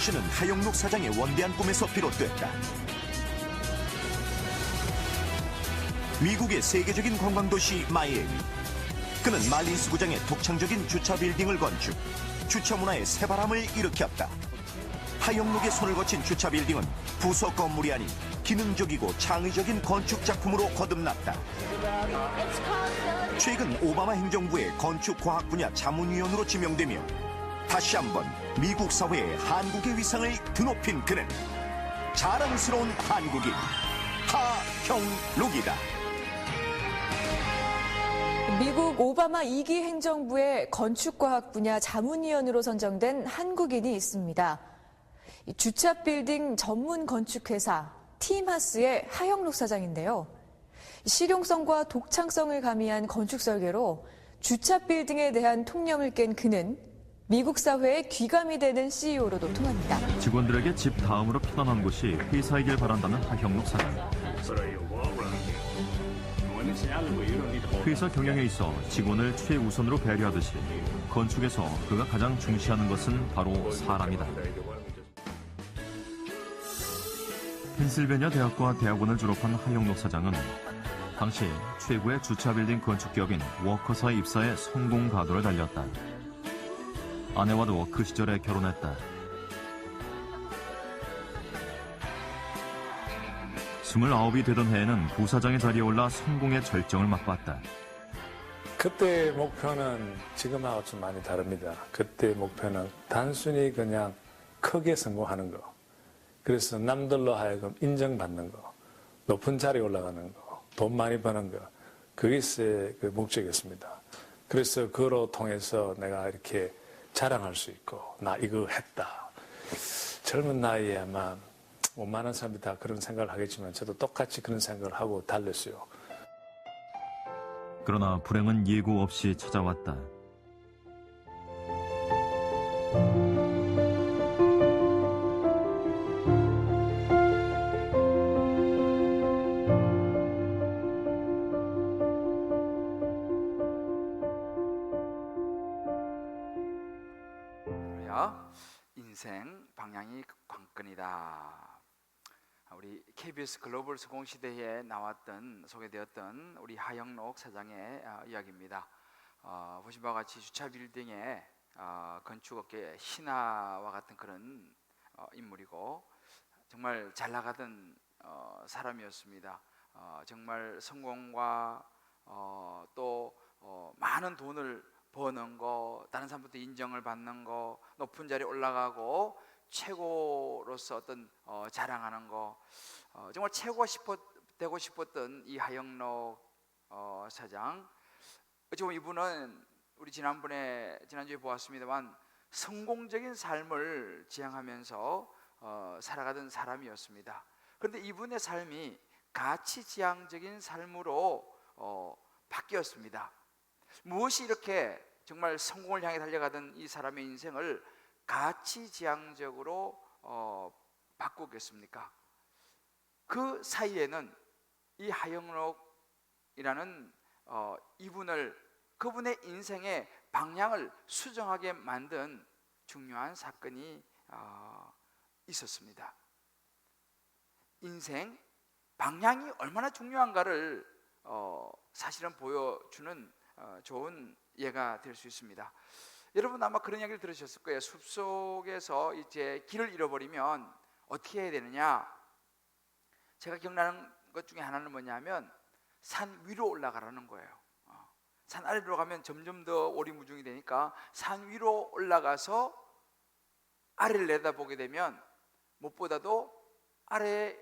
당시는 하영록 사장의 원대한 꿈에서 비롯됐다. 미국의 세계적인 관광도시 마이애미. 그는 말린스 구장에 독창적인 주차 빌딩을 건축, 주차 문화에 새바람을 일으켰다. 하영록의 손을 거친 주차 빌딩은 부속 건물이 아닌 기능적이고 창의적인 건축 작품으로 거듭났다. 최근 오바마 행정부의 건축과학 분야 자문위원으로 지명되며 다시 한번 미국 사회에 한국의 위상을 드높인 그는 자랑스러운 한국인 하형록이다. 미국 오바마 2기 행정부의 건축과학 분야 자문위원으로 선정된 한국인이 있습니다. 주차 빌딩 전문 건축회사 팀하스의 하형록 사장인데요. 실용성과 독창성을 가미한 건축 설계로 주차 빌딩에 대한 통념을 깬 그는 미국 사회에 귀감이 되는 CEO로도 통합니다. 직원들에게 집 다음으로 편안한 곳이 회사이길 바란다는 하형록 사장. 회사 경영에 있어 직원을 최우선으로 배려하듯이 건축에서 그가 가장 중시하는 것은 바로 사람이다. 펜실베니아 대학과 대학원을 졸업한 하형록 사장은 당시 최고의 주차 빌딩 건축 기업인 워커사에 입사해 성공 가도를 달렸다. 아내와도 그 시절에 결혼했다. 29이 되던 해에는 부사장의 자리에 올라 성공의 절정을 맛봤다. 그때의 목표는 지금하고 좀 많이 다릅니다. 그때의 목표는 단순히 그냥 크게 성공하는 거. 그래서 남들로 하여금 인정받는 거. 높은 자리에 올라가는 거. 돈 많이 버는 거. 그게 그 목적이었습니다. 그래서 그로 통해서 내가 이렇게 자랑할 수 있고 나 이거 했다. 젊은 나이에 아마 많은 사람들이 다 그런 생각을 하겠지만 저도 똑같이 그런 생각을 하고 달렸어요. 그러나 불행은 예고 없이 찾아왔다. 인생 방향이 관건이다. 우리 KBS 글로벌 성공시대에 나왔던 소개되었던 우리 하형록 사장의 이야기입니다. 보신 바와 같이 주차 빌딩의 건축업계의 신화와 같은 그런 인물이고 정말 잘 나가던 사람이었습니다. 정말 성공과 또 많은 돈을 버는 거, 다른 사람부터 인정을 받는 거, 높은 자리에 올라가고 최고로서 어떤 자랑하는 거, 정말 최고가 되고 싶었던 이 하형록 사장. 어찌 보면 이분은 우리 지난주에 보았습니다만 성공적인 삶을 지향하면서 살아가던 사람이었습니다. 그런데 이분의 삶이 가치지향적인 삶으로 바뀌었습니다. 무엇이 이렇게 정말 성공을 향해 달려가던 이 사람의 인생을 가치지향적으로 바꾸겠습니까? 그 사이에는 이 하형록이라는 그분의 인생의 방향을 수정하게 만든 중요한 사건이 있었습니다. 인생 방향이 얼마나 중요한가를 사실은 보여주는 좋은 예가 될 수 있습니다. 여러분 아마 그런 이야기를 들으셨을 거예요. 숲속에서 이제 길을 잃어버리면 어떻게 해야 되느냐? 제가 기억나는 것 중에 하나는 뭐냐면 산 위로 올라가라는 거예요. 산 아래로 가면 점점 더 오리무중이 되니까 산 위로 올라가서 아래를 내다보게 되면 무엇보다도 아래에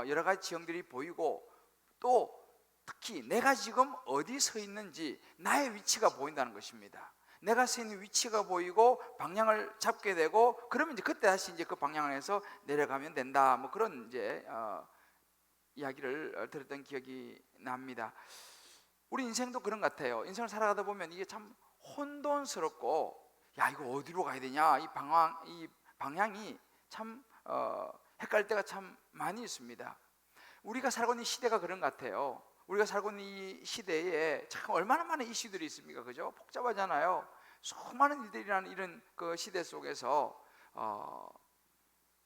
여러 가지 지형들이 보이고 또 특히 내가 지금 어디 서 있는지 나의 위치가 보인다는 것입니다. 내가 서 있는 위치가 보이고 방향을 잡게 되고 그러면 이제 그때 다시 이제 그 방향에서 내려가면 된다. 뭐 그런 이제 이야기를 들었던 기억이 납니다. 우리 인생도 그런 것 같아요. 인생을 살아가다 보면 이게 참 혼돈스럽고 야 이거 어디로 가야 되냐 이 방향이 참 헷갈릴 때가 참 많이 있습니다. 우리가 살고 있는 시대가 그런 것 같아요. 우리가 살고 있는 이 시대에 참 얼마나 많은 이슈들이 있습니까? 그죠? 복잡하잖아요. 수많은 일들이라는 이런 그 시대 속에서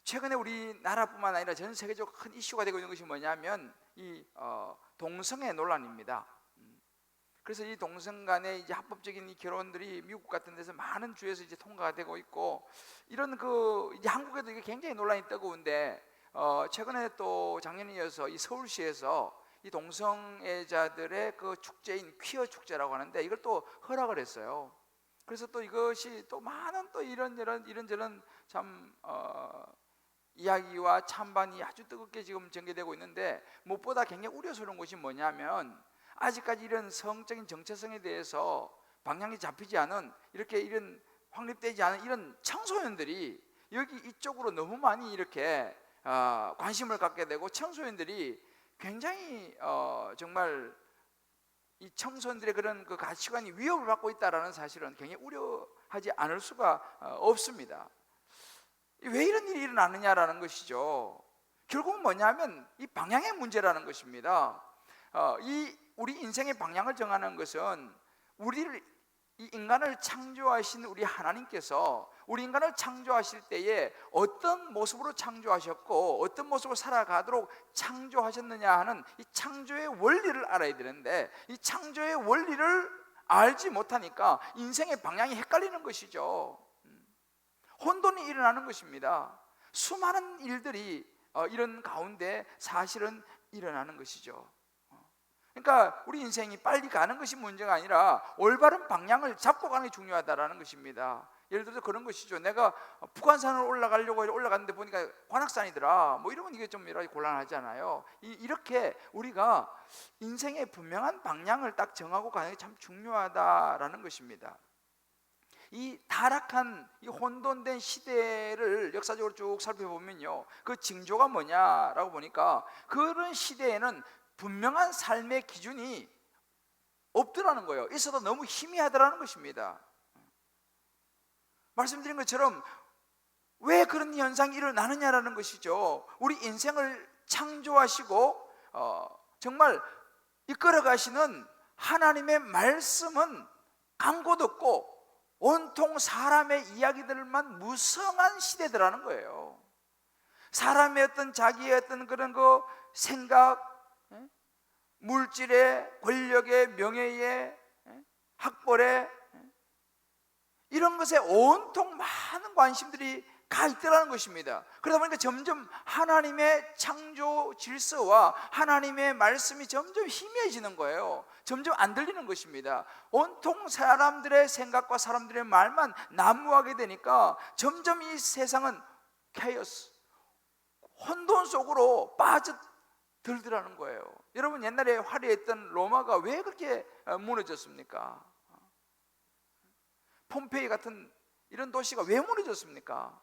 최근에 우리나라뿐만 아니라 전 세계적으로 큰 이슈가 되고 있는 것이 뭐냐면 이 동성애 논란입니다. 그래서 이 동성 간의 이제 합법적인 이 결혼들이 미국 같은 데서 많은 주에서 이제 통과가 되고 있고, 이런 이제 한국에도 이게 굉장히 논란이 뜨거운데, 최근에 또 작년에 이어서 이 서울시에서 이 동성애자들의 그 축제인 퀴어 축제라고 하는데 이걸 또 허락을 했어요. 그래서 또 이것이 또 많은 또 이런저런 참 이야기와 찬반이 아주 뜨겁게 지금 전개되고 있는데, 무엇보다 굉장히 우려스러운 것이 뭐냐면 아직까지 이런 성적인 정체성에 대해서 방향이 잡히지 않은, 이런 확립되지 않은 이런 청소년들이 여기 이쪽으로 너무 많이 이렇게 관심을 갖게 되고, 청소년들이 굉장히 정말 이 청소년들의 그런 그 가치관이 위협을 받고 있다는 사실은 굉장히 우려하지 않을 수가 없습니다. 왜 이런 일이 일어나느냐라는 것이죠. 결국 뭐냐면 이 방향의 문제라는 것입니다. 우리 인생의 방향을 정하는 것은 이 인간을 창조하신 우리 하나님께서 우리 인간을 창조하실 때에 어떤 모습으로 창조하셨고 어떤 모습으로 살아가도록 창조하셨느냐 하는 이 창조의 원리를 알아야 되는데, 이 창조의 원리를 알지 못하니까 인생의 방향이 헷갈리는 것이죠. 혼돈이 일어나는 것입니다. 수많은 일들이 이런 가운데 사실은 일어나는 것이죠. 그러니까 우리 인생이 빨리 가는 것이 문제가 아니라 올바른 방향을 잡고 가는 게 중요하다는 것입니다. 예를 들어서 그런 것이죠. 내가 북한산을 올라가려고 올라갔는데 보니까 관악산이더라, 뭐 이러면 이게 좀 여러 가지 곤란하잖아요. 이렇게 우리가 인생의 분명한 방향을 딱 정하고 가는 게 참 중요하다라는 것입니다. 이 타락한 이 혼돈된 시대를 역사적으로 쭉 살펴보면요, 그 징조가 뭐냐라고 보니까 그런 시대에는 분명한 삶의 기준이 없더라는 거예요. 있어도 너무 희미하더라는 것입니다. 말씀드린 것처럼 왜 그런 현상이 일어나느냐라는 것이죠. 우리 인생을 창조하시고 정말 이끌어가시는 하나님의 말씀은 광고 듣고 온통 사람의 이야기들만 무성한 시대더라는 거예요. 사람의 어떤 자기의 어떤 그런 그 생각, 물질의, 권력의, 명예의, 학벌의 이런 것에 온통 많은 관심들이 가 있더라는 것입니다. 그러다 보니까 점점 하나님의 창조 질서와 하나님의 말씀이 점점 희미해지는 거예요. 점점 안 들리는 것입니다. 온통 사람들의 생각과 사람들의 말만 난무하게 되니까 점점 이 세상은 케이오스, 혼돈 속으로 빠져들더라는 거예요. 여러분, 옛날에 화려했던 로마가 왜 그렇게 무너졌습니까? 폼페이 같은 이런 도시가 왜 무너졌습니까?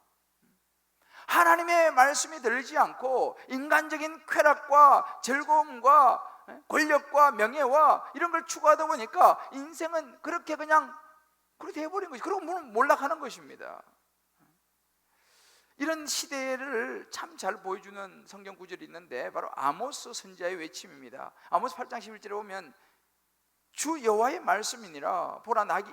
하나님의 말씀이 들리지 않고 인간적인 쾌락과 즐거움과 권력과 명예와 이런 걸 추구하다 보니까 인생은 그렇게 그냥 그렇게 해버린 것이, 그리고 몰락하는 것입니다. 이런 시대를 참 잘 보여주는 성경 구절이 있는데 바로 아모스 선지자의 외침입니다. 아모스 8장 11절에 보면 주 여호와의 말씀이니라, 보라 나기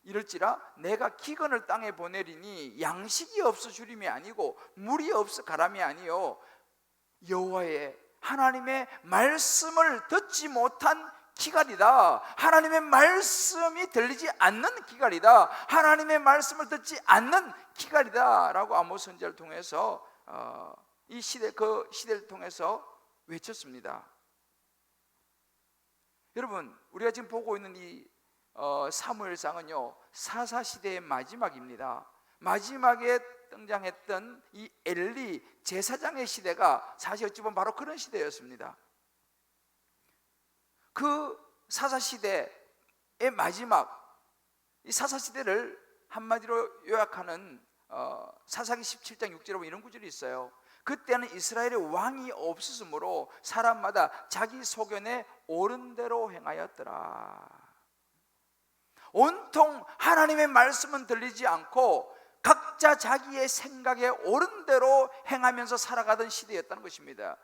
이럴지라 내가 기근을 땅에 보내리니 양식이 없어 주림이 아니고 물이 없어 가람이 아니요 여호와의 하나님의 말씀을 듣지 못한 기갈이다. 하나님의 말씀이 들리지 않는 기갈이다. 하나님의 말씀을 듣지 않는 기갈이다 라고 아모스 선지자를 통해서 이 시대를 통해서 외쳤습니다. 여러분, 우리가 지금 보고 있는 이 사무엘상은요 사사시대의 마지막입니다. 마지막에 등장했던 이 엘리 제사장의 시대가 사실 어찌 보면 바로 그런 시대였습니다. 그 사사시대의 마지막, 이 사사시대를 한마디로 요약하는 사사기 17장 6절에 보면 이런 구절이 있어요. 그때는 이스라엘의 왕이 없었으므로 사람마다 자기 소견에 옳은 대로 행하였더라. 온통 하나님의 말씀은 들리지 않고 각자 자기의 생각에 옳은 대로 행하면서 살아가던 시대였다는 것입니다.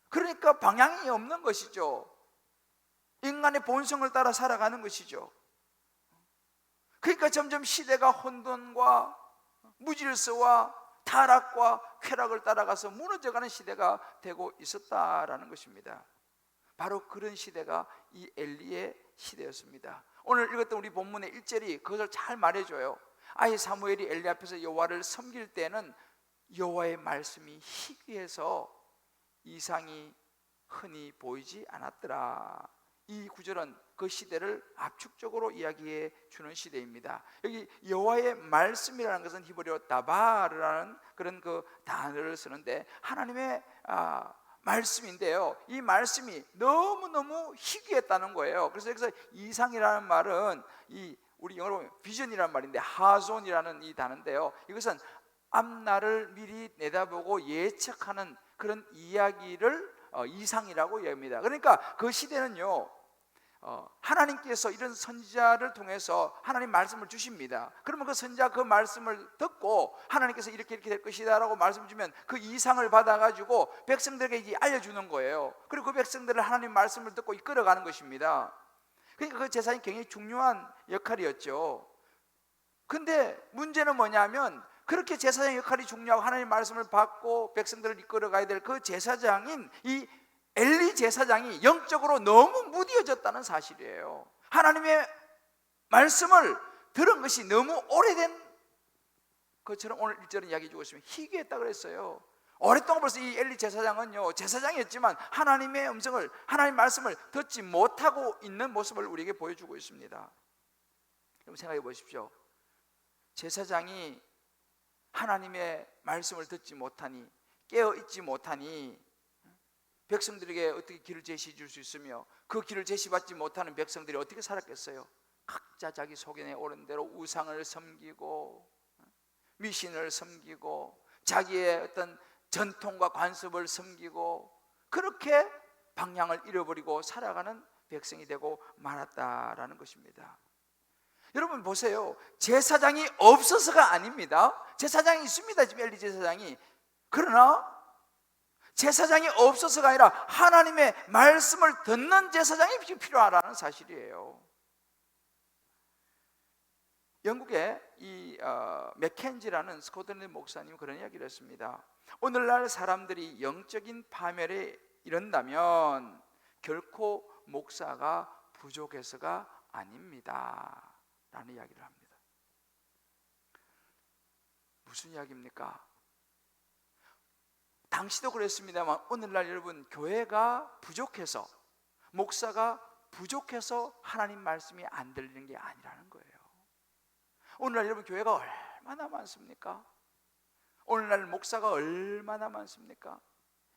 그러니까 방향이 없는 것이죠. 인간의 본성을 따라 살아가는 것이죠. 그러니까 점점 시대가 혼돈과 무질서와 타락과 쾌락을 따라가서 무너져가는 시대가 되고 있었다라는 것입니다. 바로 그런 시대가 이 엘리의 시대였습니다. 오늘 읽었던 우리 본문의 1절이 그것을 잘 말해줘요. 아이 사무엘이 엘리 앞에서 여호와를 섬길 때는 여호와의 말씀이 희귀해서 이상이 흔히 보이지 않았더라. 이 구절은 그 시대를 압축적으로 이야기해 주는 시대입니다. 여기 여호와의 말씀이라는 것은 히브리어 다바르라는 그런 그 단어를 쓰는데 하나님의 말씀인데요, 이 말씀이 너무너무 희귀했다는 거예요. 그래서 여기서 이상이라는 말은 우리 영어로 보면 비전이라는 말인데 하손이라는 이 단어인데요, 이것은 앞날을 미리 내다보고 예측하는 그런 이야기를 이상이라고 이야기합니다. 그러니까 그 시대는요, 하나님께서 이런 선지자를 통해서 하나님 말씀을 주십니다. 그러면 그 선지자 그 말씀을 듣고 하나님께서 이렇게 될 것이다 라고 말씀 주면 그 이상을 받아가지고 백성들에게 이제 알려주는 거예요. 그리고 그 백성들을 하나님 말씀을 듣고 이끌어가는 것입니다. 그러니까 그 제사장이 굉장히 중요한 역할이었죠. 근데 문제는 뭐냐면 그렇게 제사장 역할이 중요하고 하나님 말씀을 받고 백성들을 이끌어가야 될 그 제사장인 이 엘리 제사장이 영적으로 너무 무뎌졌다는 사실이에요. 하나님의 말씀을 들은 것이 너무 오래된 것처럼 오늘 1절은 이야기해 주고 있으면 희귀했다 그랬어요. 오랫동안 벌써 이 엘리 제사장은요, 제사장이었지만 하나님의 음성을, 하나님 말씀을 듣지 못하고 있는 모습을 우리에게 보여주고 있습니다. 여러분 생각해 보십시오. 제사장이 하나님의 말씀을 듣지 못하니, 깨어 있지 못하니 백성들에게 어떻게 길을 제시해 줄 수 있으며 그 길을 제시받지 못하는 백성들이 어떻게 살았겠어요? 각자 자기 속에 오른 대로 우상을 섬기고 미신을 섬기고 자기의 어떤 전통과 관습을 섬기고 그렇게 방향을 잃어버리고 살아가는 백성이 되고 말았다라는 것입니다. 여러분 보세요. 제사장이 없어서가 아닙니다. 제사장이 있습니다. 지금 엘리 제사장이. 그러나 제사장이 없어서가 아니라 하나님의 말씀을 듣는 제사장이 필요하다는 사실이에요. 영국의 이 맥켄지라는 스코틀랜드 목사님이 그런 이야기를 했습니다. 오늘날 사람들이 영적인 파멸에 이른다면 결코 목사가 부족해서가 아닙니다 라는 이야기를 합니다. 무슨 이야기입니까? 당시도 그랬습니다만 오늘날 여러분 교회가 부족해서, 목사가 부족해서 하나님 말씀이 안 들리는 게 아니라는 거예요. 오늘날 여러분 교회가 얼마나 많습니까? 오늘날 목사가 얼마나 많습니까?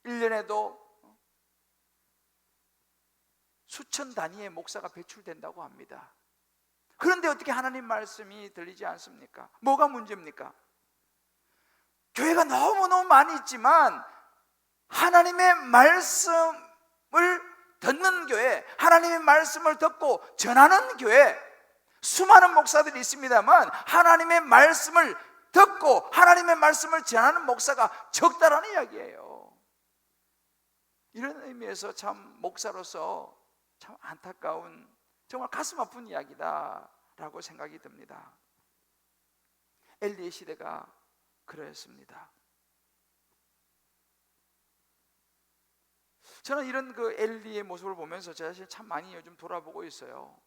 1년에도 수천 단위의 목사가 배출된다고 합니다. 그런데 어떻게 하나님 말씀이 들리지 않습니까? 뭐가 문제입니까? 교회가 너무너무 많이 있지만 하나님의 말씀을 듣는 교회, 하나님의 말씀을 듣고 전하는 교회, 수많은 목사들이 있습니다만 하나님의 말씀을 듣고 하나님의 말씀을 전하는 목사가 적다라는 이야기예요. 이런 의미에서 참 목사로서 참 안타까운, 정말 가슴 아픈 이야기다라고 생각이 듭니다. 엘리의 시대가 그랬습니다. 저는 이런 그 엘리의 모습을 보면서 제 자신을 참 많이 요즘 돌아보고 있어요.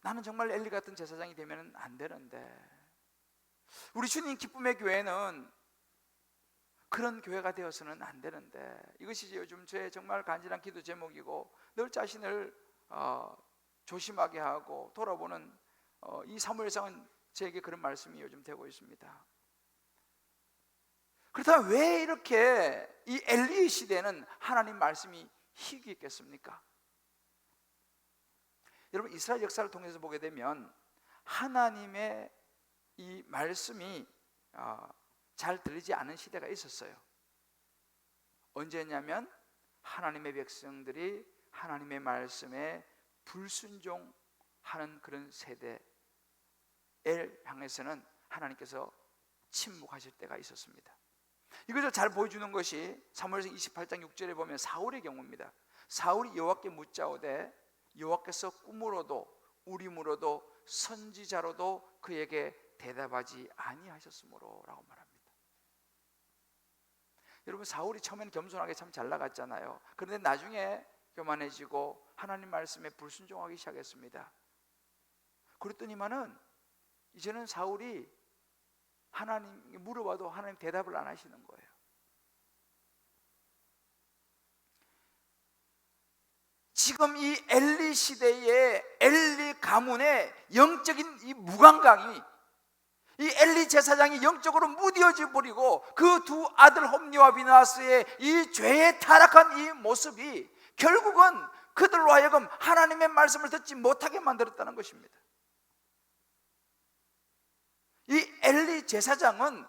나는 정말 엘리 같은 제사장이 되면 안 되는데, 우리 주님 기쁨의 교회는 그런 교회가 되어서는 안 되는데, 이것이 요즘 제 정말 간절한 기도 제목이고 늘 자신을 조심하게 하고 돌아보는 이 사무엘상은 제게 그런 말씀이 요즘 되고 있습니다. 그렇다면 왜 이렇게 이 엘리의 시대는 하나님 말씀이 희귀했겠습니까? 여러분 이스라엘 역사를 통해서 보게 되면 하나님의 이 말씀이 잘 들리지 않은 시대가 있었어요. 언제냐면 하나님의 백성들이 하나님의 말씀에 불순종하는 그런 세대를 향해서는 하나님께서 침묵하실 때가 있었습니다. 이것을 잘 보여주는 것이 사무엘상 28장 6절에 보면 사울의 경우입니다. 사울이 여호와께 묻자오되 여호와께서 꿈으로도 우림으로도 선지자로도 그에게 대답하지 아니하셨으므로라고 말합니다. 여러분, 사울이 처음에는 겸손하게 참 잘 나갔잖아요. 그런데 나중에 교만해지고 하나님 말씀에 불순종하기 시작했습니다. 그랬더니만은 이제는 사울이 하나님이 물어봐도 하나님 대답을 안 하시는 거예요. 지금 이 엘리 시대의 엘리 가문의 영적인 이 무감각이, 이 엘리 제사장이 영적으로 무뎌져 버리고 그 두 아들 홈리와 비나스의 이 죄에 타락한 이 모습이 결국은 그들로 하여금 하나님의 말씀을 듣지 못하게 만들었다는 것입니다. 이 엘리 제사장은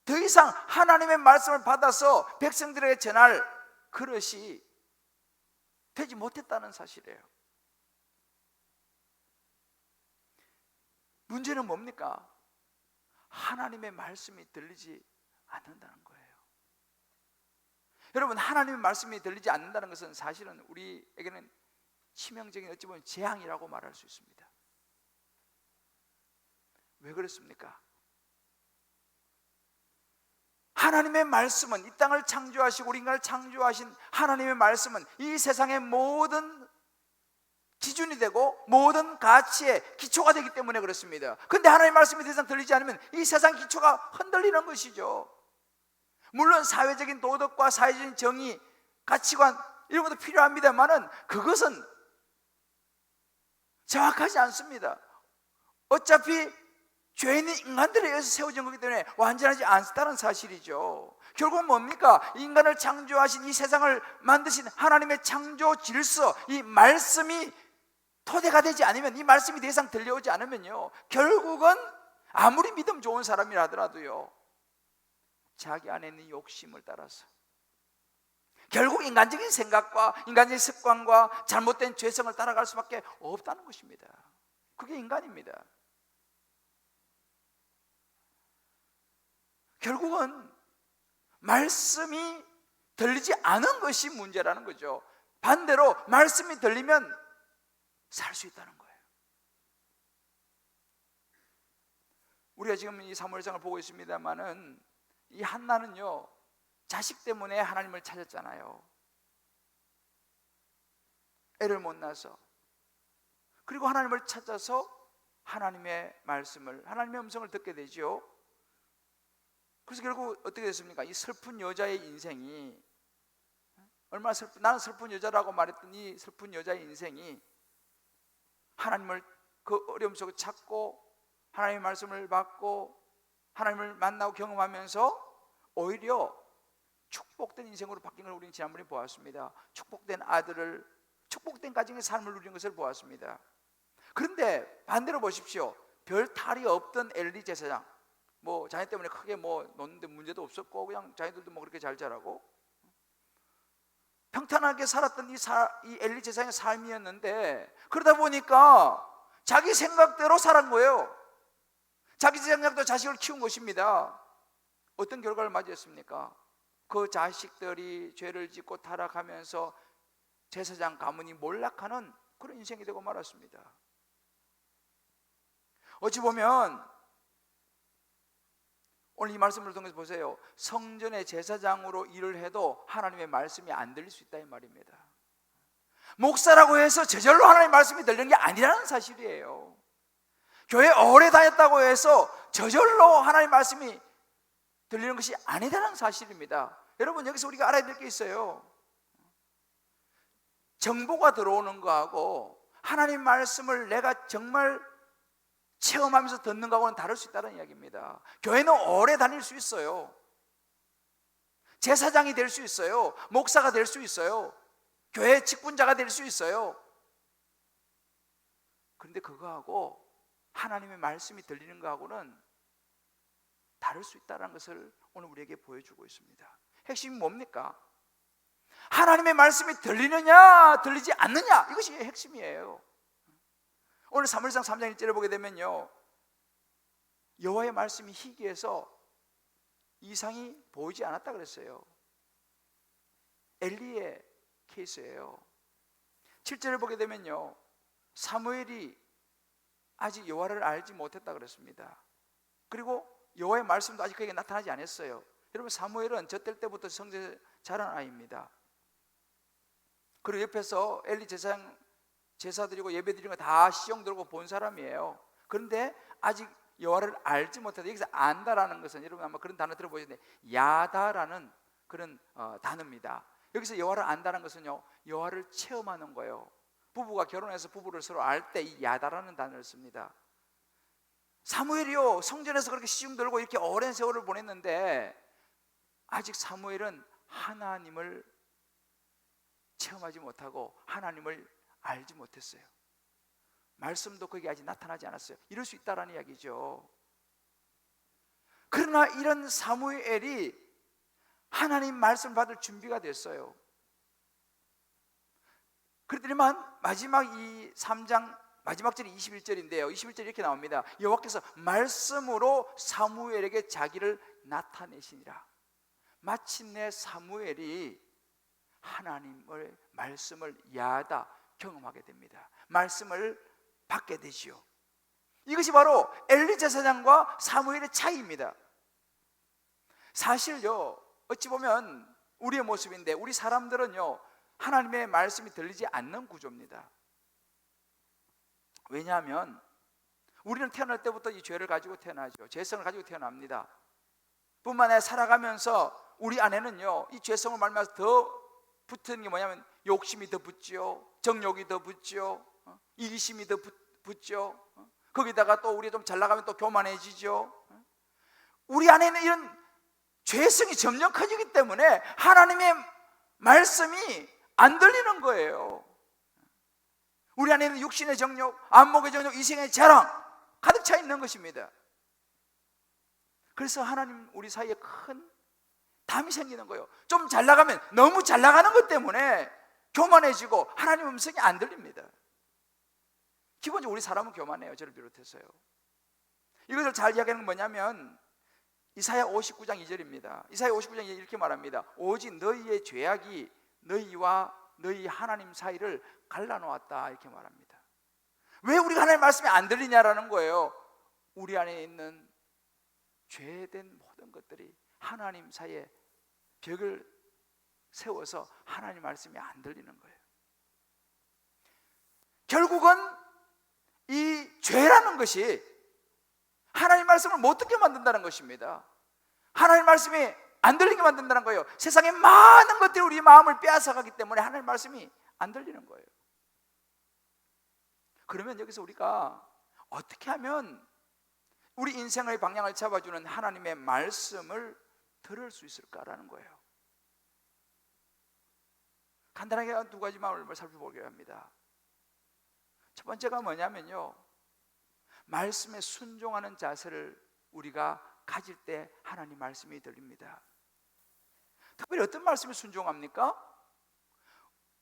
더 이상 하나님의 말씀을 받아서 백성들에게 전할 그릇이 되지 못했다는 사실이에요. 문제는 뭡니까? 하나님의 말씀이 들리지 않는다는 거예요. 여러분, 하나님의 말씀이 들리지 않는다는 것은 사실은 우리에게는 치명적인, 어찌 보면 재앙이라고 말할 수 있습니다. 왜 그렇습니까? 하나님의 말씀은, 이 땅을 창조하시고 우리 인간을 창조하신 하나님의 말씀은 이 세상의 모든 기준이 되고 모든 가치의 기초가 되기 때문에 그렇습니다. 그런데 하나님의 말씀이 더 이상 들리지 않으면 이 세상 기초가 흔들리는 것이죠. 물론 사회적인 도덕과 사회적인 정의, 가치관 이런 것도 필요합니다만은 그것은 정확하지 않습니다. 어차피 죄인은 인간들에 의해서 세워진 거기 때문에 완전하지 않다는 사실이죠. 결국 뭡니까? 인간을 창조하신, 이 세상을 만드신 하나님의 창조 질서, 이 말씀이 토대가 되지 않으면, 이 말씀이 더 이상 들려오지 않으면요, 결국은 아무리 믿음 좋은 사람이라 하더라도요, 자기 안에 있는 욕심을 따라서 결국 인간적인 생각과 인간적인 습관과 잘못된 죄성을 따라갈 수밖에 없다는 것입니다. 그게 인간입니다. 결국은 말씀이 들리지 않은 것이 문제라는 거죠. 반대로 말씀이 들리면 살 수 있다는 거예요. 우리가 지금 이 사무엘상을 보고 있습니다만은 이 한나는요, 자식 때문에 하나님을 찾았잖아요. 애를 못 낳아서. 그리고 하나님을 찾아서 하나님의 말씀을, 하나님의 음성을 듣게 되죠. 그래서 결국 어떻게 됐습니까? 이 슬픈 여자의 인생이, 얼마나 나는 슬픈 여자라고 말했던 이 슬픈 여자의 인생이 하나님을 그 어려움 속에 찾고 하나님의 말씀을 받고 하나님을 만나고 경험하면서 오히려 축복된 인생으로 바뀐 걸 우리는 지난번에 보았습니다. 축복된 아들을, 축복된 가정의 삶을 누리는 것을 보았습니다. 그런데 반대로 보십시오. 별 탈이 없던 엘리 제사장, 뭐 자녀 때문에 크게 뭐 놓는데 문제도 없었고 그냥 자녀들도 뭐 그렇게 잘 자라고 평탄하게 살았던 이 엘리 제사장의 삶이었는데, 그러다 보니까 자기 생각대로 살은 거예요. 자기 생각대로 자식을 키운 것입니다. 어떤 결과를 맞이했습니까? 그 자식들이 죄를 짓고 타락하면서 제사장 가문이 몰락하는 그런 인생이 되고 말았습니다. 어찌 보면 오늘 이 말씀을 통해서 보세요. 성전의 제사장으로 일을 해도 하나님의 말씀이 안 들릴 수 있다 이 말입니다. 목사라고 해서 저절로 하나님의 말씀이 들리는 게 아니라는 사실이에요. 교회 오래 다녔다고 해서 저절로 하나님의 말씀이 들리는 것이 아니다라는 사실입니다. 여러분, 여기서 우리가 알아야 될 게 있어요. 정보가 들어오는 거하고 하나님 말씀을 내가 정말 체험하면서 듣는 거하고는 다를 수 있다는 이야기입니다. 교회는 오래 다닐 수 있어요. 제사장이 될 수 있어요. 목사가 될 수 있어요. 교회 직분자가 될 수 있어요. 그런데 그거하고 하나님의 말씀이 들리는 거하고는 다를 수 있다는 것을 오늘 우리에게 보여주고 있습니다. 핵심이 뭡니까? 하나님의 말씀이 들리느냐 들리지 않느냐, 이것이 핵심이에요. 오늘 사무엘상 3장 1절에 보게 되면요, 여호와의 말씀이 희귀해서 이상이 보이지 않았다 그랬어요. 엘리의 케이스예요. 7절을 보게 되면요, 사무엘이 아직 여호와를 알지 못했다 그랬습니다. 그리고 여호와의 말씀도 아직 그에게 나타나지 않았어요. 여러분, 사무엘은 젖될 때부터 성전에 자란 아이입니다. 그리고 옆에서 엘리 제사 드리고 예배 드리는 거 다 시험 들고 본 사람이에요. 그런데 아직 여호와를 알지 못하다. 여기서 안다라는 것은 여러분 아마 그런 단어 들어보셨는데 야다라는 그런 단어입니다. 여기서 여호와를 안다는 것은요, 여호와를 체험하는 거예요. 부부가 결혼해서 부부를 서로 알 때 이 야다라는 단어를 씁니다. 사무엘이요, 성전에서 그렇게 시중 들고 이렇게 오랜 세월을 보냈는데 아직 사무엘은 하나님을 체험하지 못하고 하나님을 알지 못했어요. 말씀도 거기 아직 나타나지 않았어요. 이럴 수 있다라는 이야기죠. 그러나 이런 사무엘이 하나님 말씀을 받을 준비가 됐어요. 그렇더니만 마지막 이 3장 마지막 절이 21절인데요 21절이 이렇게 나옵니다. 여호와께서 말씀으로 사무엘에게 자기를 나타내시니라. 마침내 사무엘이 하나님의 말씀을 야다 경험하게 됩니다. 말씀을 받게 되지요. 이것이 바로 엘리 제사장과 사무엘의 차이입니다. 사실요, 어찌 보면 우리의 모습인데 우리 사람들은요, 하나님의 말씀이 들리지 않는 구조입니다. 왜냐하면 우리는 태어날 때부터 이 죄를 가지고 태어나죠. 죄성을 가지고 태어납니다. 뿐만 아니라 살아가면서 우리 안에는요, 이 죄성을 말미암아서 더 붙는 게 뭐냐면 욕심이 더 붙죠. 정욕이 더 붙죠. 이기심이 더 붙죠. 거기다가 또 우리 좀 잘 나가면 또 교만해지죠. 우리 안에는 이런 죄성이 점점 커지기 때문에 하나님의 말씀이 안 들리는 거예요. 우리 안에는 육신의 정욕, 안목의 정욕, 이생의 자랑 가득 차 있는 것입니다. 그래서 하나님 우리 사이에 큰 담이 생기는 거예요. 좀 잘 나가면 너무 잘 나가는 것 때문에 교만해지고 하나님 음성이 안 들립니다. 기본적으로 우리 사람은 교만해요. 저를 비롯해서요. 이것을 잘 이야기하는 건 뭐냐면 이사야 59장 2절입니다. 이사야 59장 2절 이렇게 말합니다. 오직 너희의 죄악이 너희와 너희 하나님 사이를 갈라놓았다, 이렇게 말합니다. 왜 우리가 하나님의 말씀이 안 들리냐라는 거예요. 우리 안에 있는 죄된 모든 것들이 하나님 사이에 벽을 세워서 하나님 말씀이 안 들리는 거예요. 결국은 이 죄라는 것이 하나님 말씀을 못 듣게 만든다는 것입니다. 하나님 말씀이 안 들리게 만든다는 거예요. 세상의 많은 것들이 우리 마음을 빼앗아가기 때문에 하나님 말씀이 안 들리는 거예요. 그러면 여기서 우리가 어떻게 하면 우리 인생의 방향을 잡아주는 하나님의 말씀을 들을 수 있을까라는 거예요. 간단하게 두 가지만 살펴보려 합니다. 첫 번째가 뭐냐면요, 말씀에 순종하는 자세를 우리가 가질 때 하나님 말씀이 들립니다. 특별히 어떤 말씀에 순종합니까?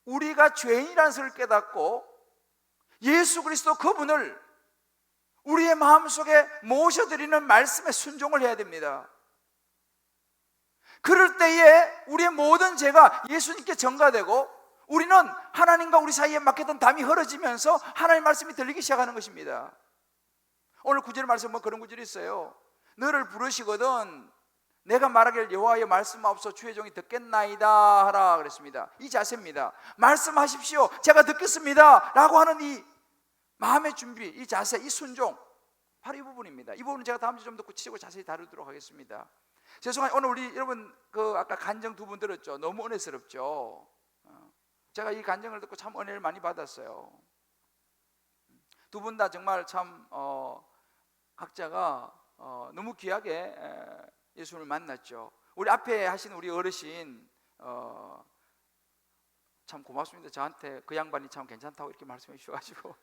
우리가 죄인이라는 것을 깨닫고 예수 그리스도 그분을 우리의 마음속에 모셔드리는 말씀에 순종을 해야 됩니다. 그럴 때에 우리의 모든 죄가 예수님께 전가되고 우리는 하나님과 우리 사이에 막혔던 담이 흐려지면서 하나님의 말씀이 들리기 시작하는 것입니다. 오늘 구절 말씀 보면 그런 구절이 있어요. 너를 부르시거든 내가 말하길 여호와의 말씀하옵소서 주의 종이 듣겠나이다 하라 그랬습니다. 이 자세입니다. 말씀하십시오, 제가 듣겠습니다 라고 하는 이 마음의 준비, 이 자세, 이 순종, 바로 이 부분입니다. 이 부분은 제가 다음 주에 좀 더 구체적으로 자세히 다루도록 하겠습니다. 죄송해요. 오늘 우리 여러분 아까 간증 두 분 들었죠? 너무 은혜스럽죠? 제가 이 간증을 듣고 참 은혜를 많이 받았어요. 두 분 다 정말 참 각자가 너무 귀하게 예수를 만났죠. 우리 앞에 하신 우리 어르신 참 고맙습니다. 저한테 그 양반이 참 괜찮다고 이렇게 말씀해 주셔가지고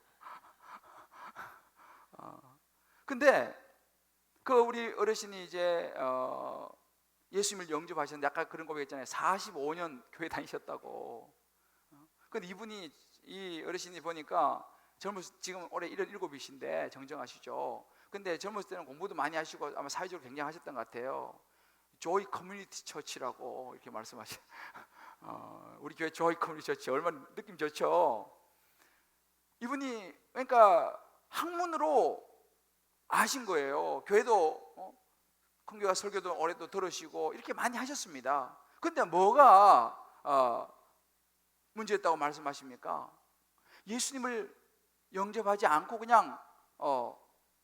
근데 그 우리 어르신이 이제 예수님을 영접하셨는데 아까 그런 고백했잖아요. 45년 교회 다니셨다고. 근데 이 어르신이 보니까 지금 올해 77이신데 정정하시죠. 근데 젊었을 때는 공부도 많이 하시고 아마 사회적으로 굉장히 하셨던 것 같아요. 조이 커뮤니티 처치라고 이렇게 말씀하셔. 우리 교회 조이 커뮤니티 처치 얼마나 느낌 좋죠. 이분이 그러니까 학문으로 아신 거예요. 교회도 큰 교회 설교도 올해도 들으시고 이렇게 많이 하셨습니다. 근데 뭐가 문제였다고 말씀하십니까? 예수님을 영접하지 않고 그냥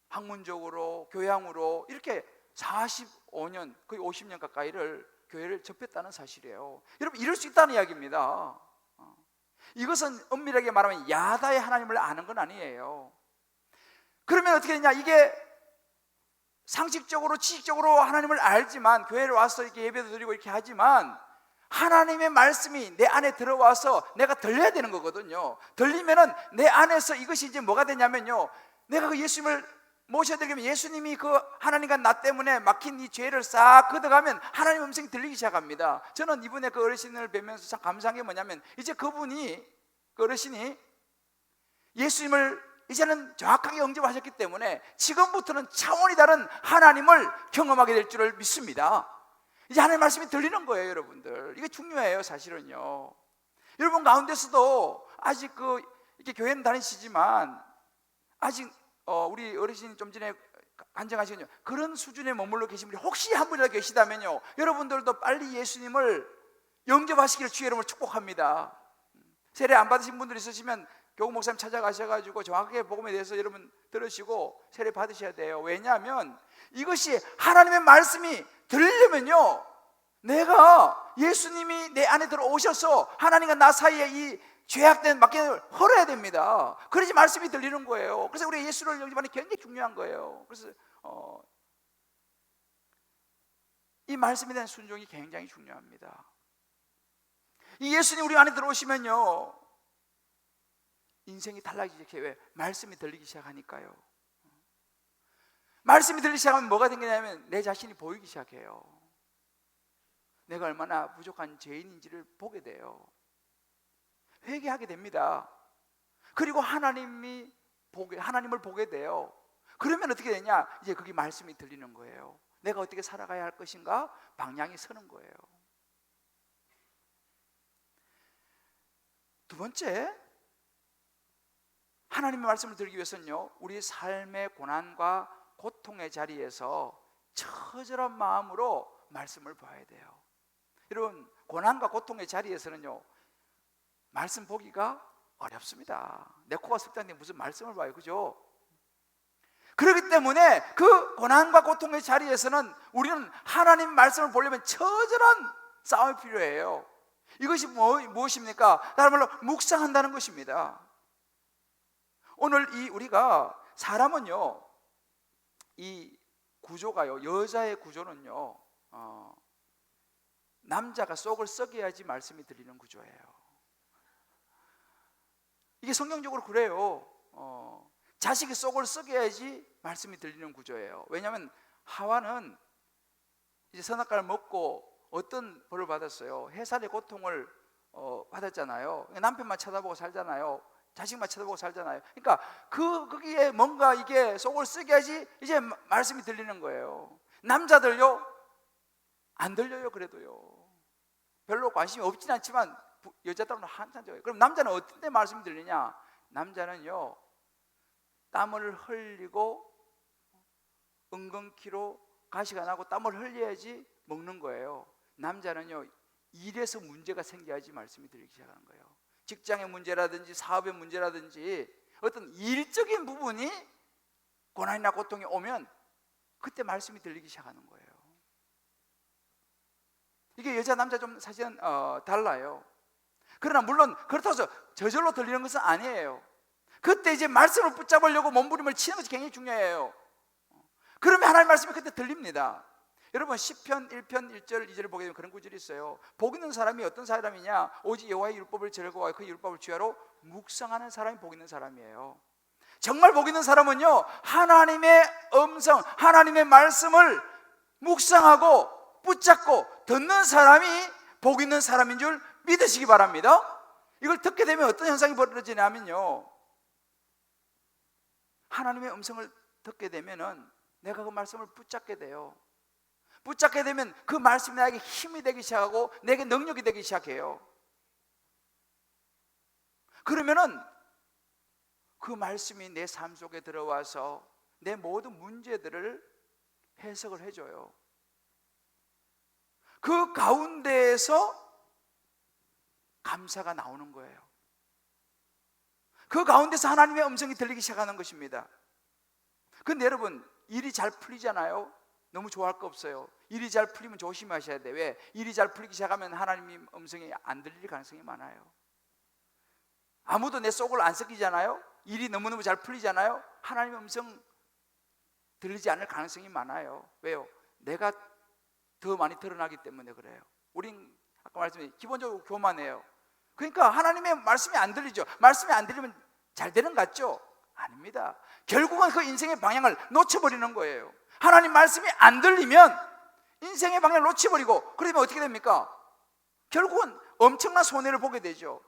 학문적으로 교양으로 이렇게 45년 거의 50년 가까이를 교회를 접했다는 사실이에요. 여러분, 이럴 수 있다는 이야기입니다. 이것은 엄밀하게 말하면 야다의 하나님을 아는 건 아니에요. 그러면 어떻게 되냐? 이게 상식적으로 지식적으로 하나님을 알지만 교회를 와서 이렇게 예배도 드리고 이렇게 하지만 하나님의 말씀이 내 안에 들어와서 내가 들려야 되는 거거든요. 들리면은 내 안에서 이것이 이제 뭐가 되냐면요, 내가 그 예수님을 모셔야 되려면 예수님이 그 하나님과 나 때문에 막힌 이 죄를 싹 걷어가면 하나님 음성이 들리기 시작합니다. 저는 이번에 그 어르신을 뵈면서 참 감사한 게 뭐냐면 이제 그분이, 그 어르신이 예수님을 이제는 정확하게 영접하셨기 때문에 지금부터는 차원이 다른 하나님을 경험하게 될 줄을 믿습니다. 이제 하나님의 말씀이 들리는 거예요, 여러분들. 이게 중요해요, 사실은요. 여러분 가운데서도 아직 이렇게 교회는 다니시지만 아직 우리 어르신이 좀 전에 간증하시거든요. 그런 수준에 머물러 계신 분이 혹시 한 분이라도 계시다면요, 여러분들도 빨리 예수님을 영접하시기를 주의 이름으로 축복합니다. 세례 안 받으신 분들 있으시면 교구 목사님 찾아가셔가지고 정확하게 복음에 대해서 여러분 들으시고 세례 받으셔야 돼요. 왜냐하면 이것이 하나님의 말씀이 들리려면요, 내가 예수님이 내 안에 들어오셔서 하나님과 나 사이에 이 죄악된 막힌을 헐어야 됩니다. 그래야지 말씀이 들리는 거예요. 그래서 우리 예수를 영접하는 게 굉장히 중요한 거예요. 그래서 이 말씀에 대한 순종이 굉장히 중요합니다. 이 예수님 우리 안에 들어오시면요, 인생이 달라지지. 왜? 말씀이 들리기 시작하니까요. 말씀이 들리기 시작하면 뭐가 생기냐면 내 자신이 보이기 시작해요. 내가 얼마나 부족한 죄인인지를 보게 돼요. 회개하게 됩니다. 그리고 하나님을 보게 돼요. 그러면 어떻게 되냐? 이제 그게 말씀이 들리는 거예요. 내가 어떻게 살아가야 할 것인가? 방향이 서는 거예요. 두 번째, 하나님의 말씀을 들기 위해서는요, 우리 삶의 고난과 고통의 자리에서 처절한 마음으로 말씀을 봐야 돼요. 여러분, 고난과 고통의 자리에서는요, 말씀 보기가 어렵습니다. 내 코가 석자인데 무슨 말씀을 봐요, 그죠? 그렇기 때문에 그 고난과 고통의 자리에서는 우리는 하나님 말씀을 보려면 처절한 싸움이 필요해요. 이것이 무엇입니까? 다른 말로 묵상한다는 것입니다. 오늘 우리가 사람은요, 이 구조가요, 여자의 구조는요, 남자가 속을 썩여야지 말씀이 들리는 구조예요. 이게 성경적으로 그래요. 자식이 속을 썩여야지 말씀이 들리는 구조예요. 왜냐하면 하와는 이제 선악과를 먹고 어떤 벌을 받았어요? 해살의 고통을 받았잖아요. 남편만 쳐다보고 살잖아요. 자식만 쳐다보고 살잖아요. 그러니까 거기에 뭔가 이게 속을 썩여야지 이제 말씀이 들리는 거예요. 남자들요, 안 들려요. 그래도요, 별로 관심이 없진 않지만 여자들은 한참 좋아요. 그럼 남자는 어떤 때 말씀이 들리냐? 남자는요, 땀을 흘리고 은근키로 가시가 나고 땀을 흘려야지 먹는 거예요. 남자는요, 일에서 문제가 생겨야지 말씀이 들리기 시작하는 거예요. 직장의 문제라든지 사업의 문제라든지 어떤 일적인 부분이 고난이나 고통이 오면 그때 말씀이 들리기 시작하는 거예요. 이게 여자 남자 좀 사실은 달라요. 그러나 물론 그렇다고 해서 저절로 들리는 것은 아니에요. 그때 이제 말씀을 붙잡으려고 몸부림을 치는 것이 굉장히 중요해요. 그러면 하나님의 말씀이 그때 들립니다. 여러분, 시편 1편 1절 2절을 보게 되면 그런 구절이 있어요. 복 있는 사람이 어떤 사람이냐? 오직 여호와의 율법을 즐거워하여 그 율법을 주야로 묵상하는 사람이 복 있는 사람이에요. 정말 복 있는 사람은요, 하나님의 음성, 하나님의 말씀을 묵상하고 붙잡고 듣는 사람이 복 있는 사람인 줄 믿으시기 바랍니다. 이걸 듣게 되면 어떤 현상이 벌어지냐면요, 하나님의 음성을 듣게 되면은 내가 그 말씀을 붙잡게 돼요. 붙잡게 되면 그 말씀이 나에게 힘이 되기 시작하고 내게 능력이 되기 시작해요. 그러면은 그 말씀이 내 삶 속에 들어와서 내 모든 문제들을 해석을 해줘요. 그 가운데에서 감사가 나오는 거예요. 그 가운데서 하나님의 음성이 들리기 시작하는 것입니다. 근데 여러분, 일이 잘 풀리잖아요. 너무 좋아할 거 없어요. 일이 잘 풀리면 조심하셔야 돼요. 왜? 일이 잘 풀리기 시작하면 하나님의 음성이 안 들릴 가능성이 많아요. 아무도 내 속을 안 썩이잖아요. 일이 너무너무 잘 풀리잖아요. 하나님의 음성 들리지 않을 가능성이 많아요. 왜요? 내가 더 많이 드러나기 때문에 그래요. 우린 아까 말씀드린 기본적으로 교만해요. 그러니까 하나님의 말씀이 안 들리죠. 말씀이 안 들리면 잘 되는 것 같죠? 아닙니다. 결국은 그 인생의 방향을 놓쳐버리는 거예요. 하나님 말씀이 안 들리면 인생의 방향을 놓쳐버리고, 그러면 어떻게 됩니까? 결국은 엄청난 손해를 보게 되죠.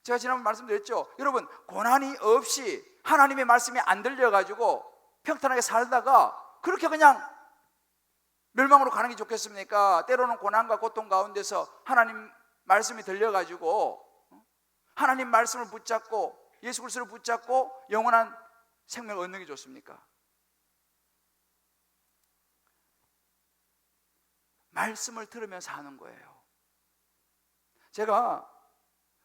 제가 지난번 말씀드렸죠. 여러분, 고난이 없이 하나님의 말씀이 안 들려가지고 평탄하게 살다가 그렇게 그냥 멸망으로 가는 게 좋겠습니까? 때로는 고난과 고통 가운데서 하나님 말씀이 들려가지고 하나님 말씀을 붙잡고 예수 그리스도를 붙잡고 영원한 생명을 얻는 게 좋습니까? 말씀을 들으면서 하는 거예요. 제가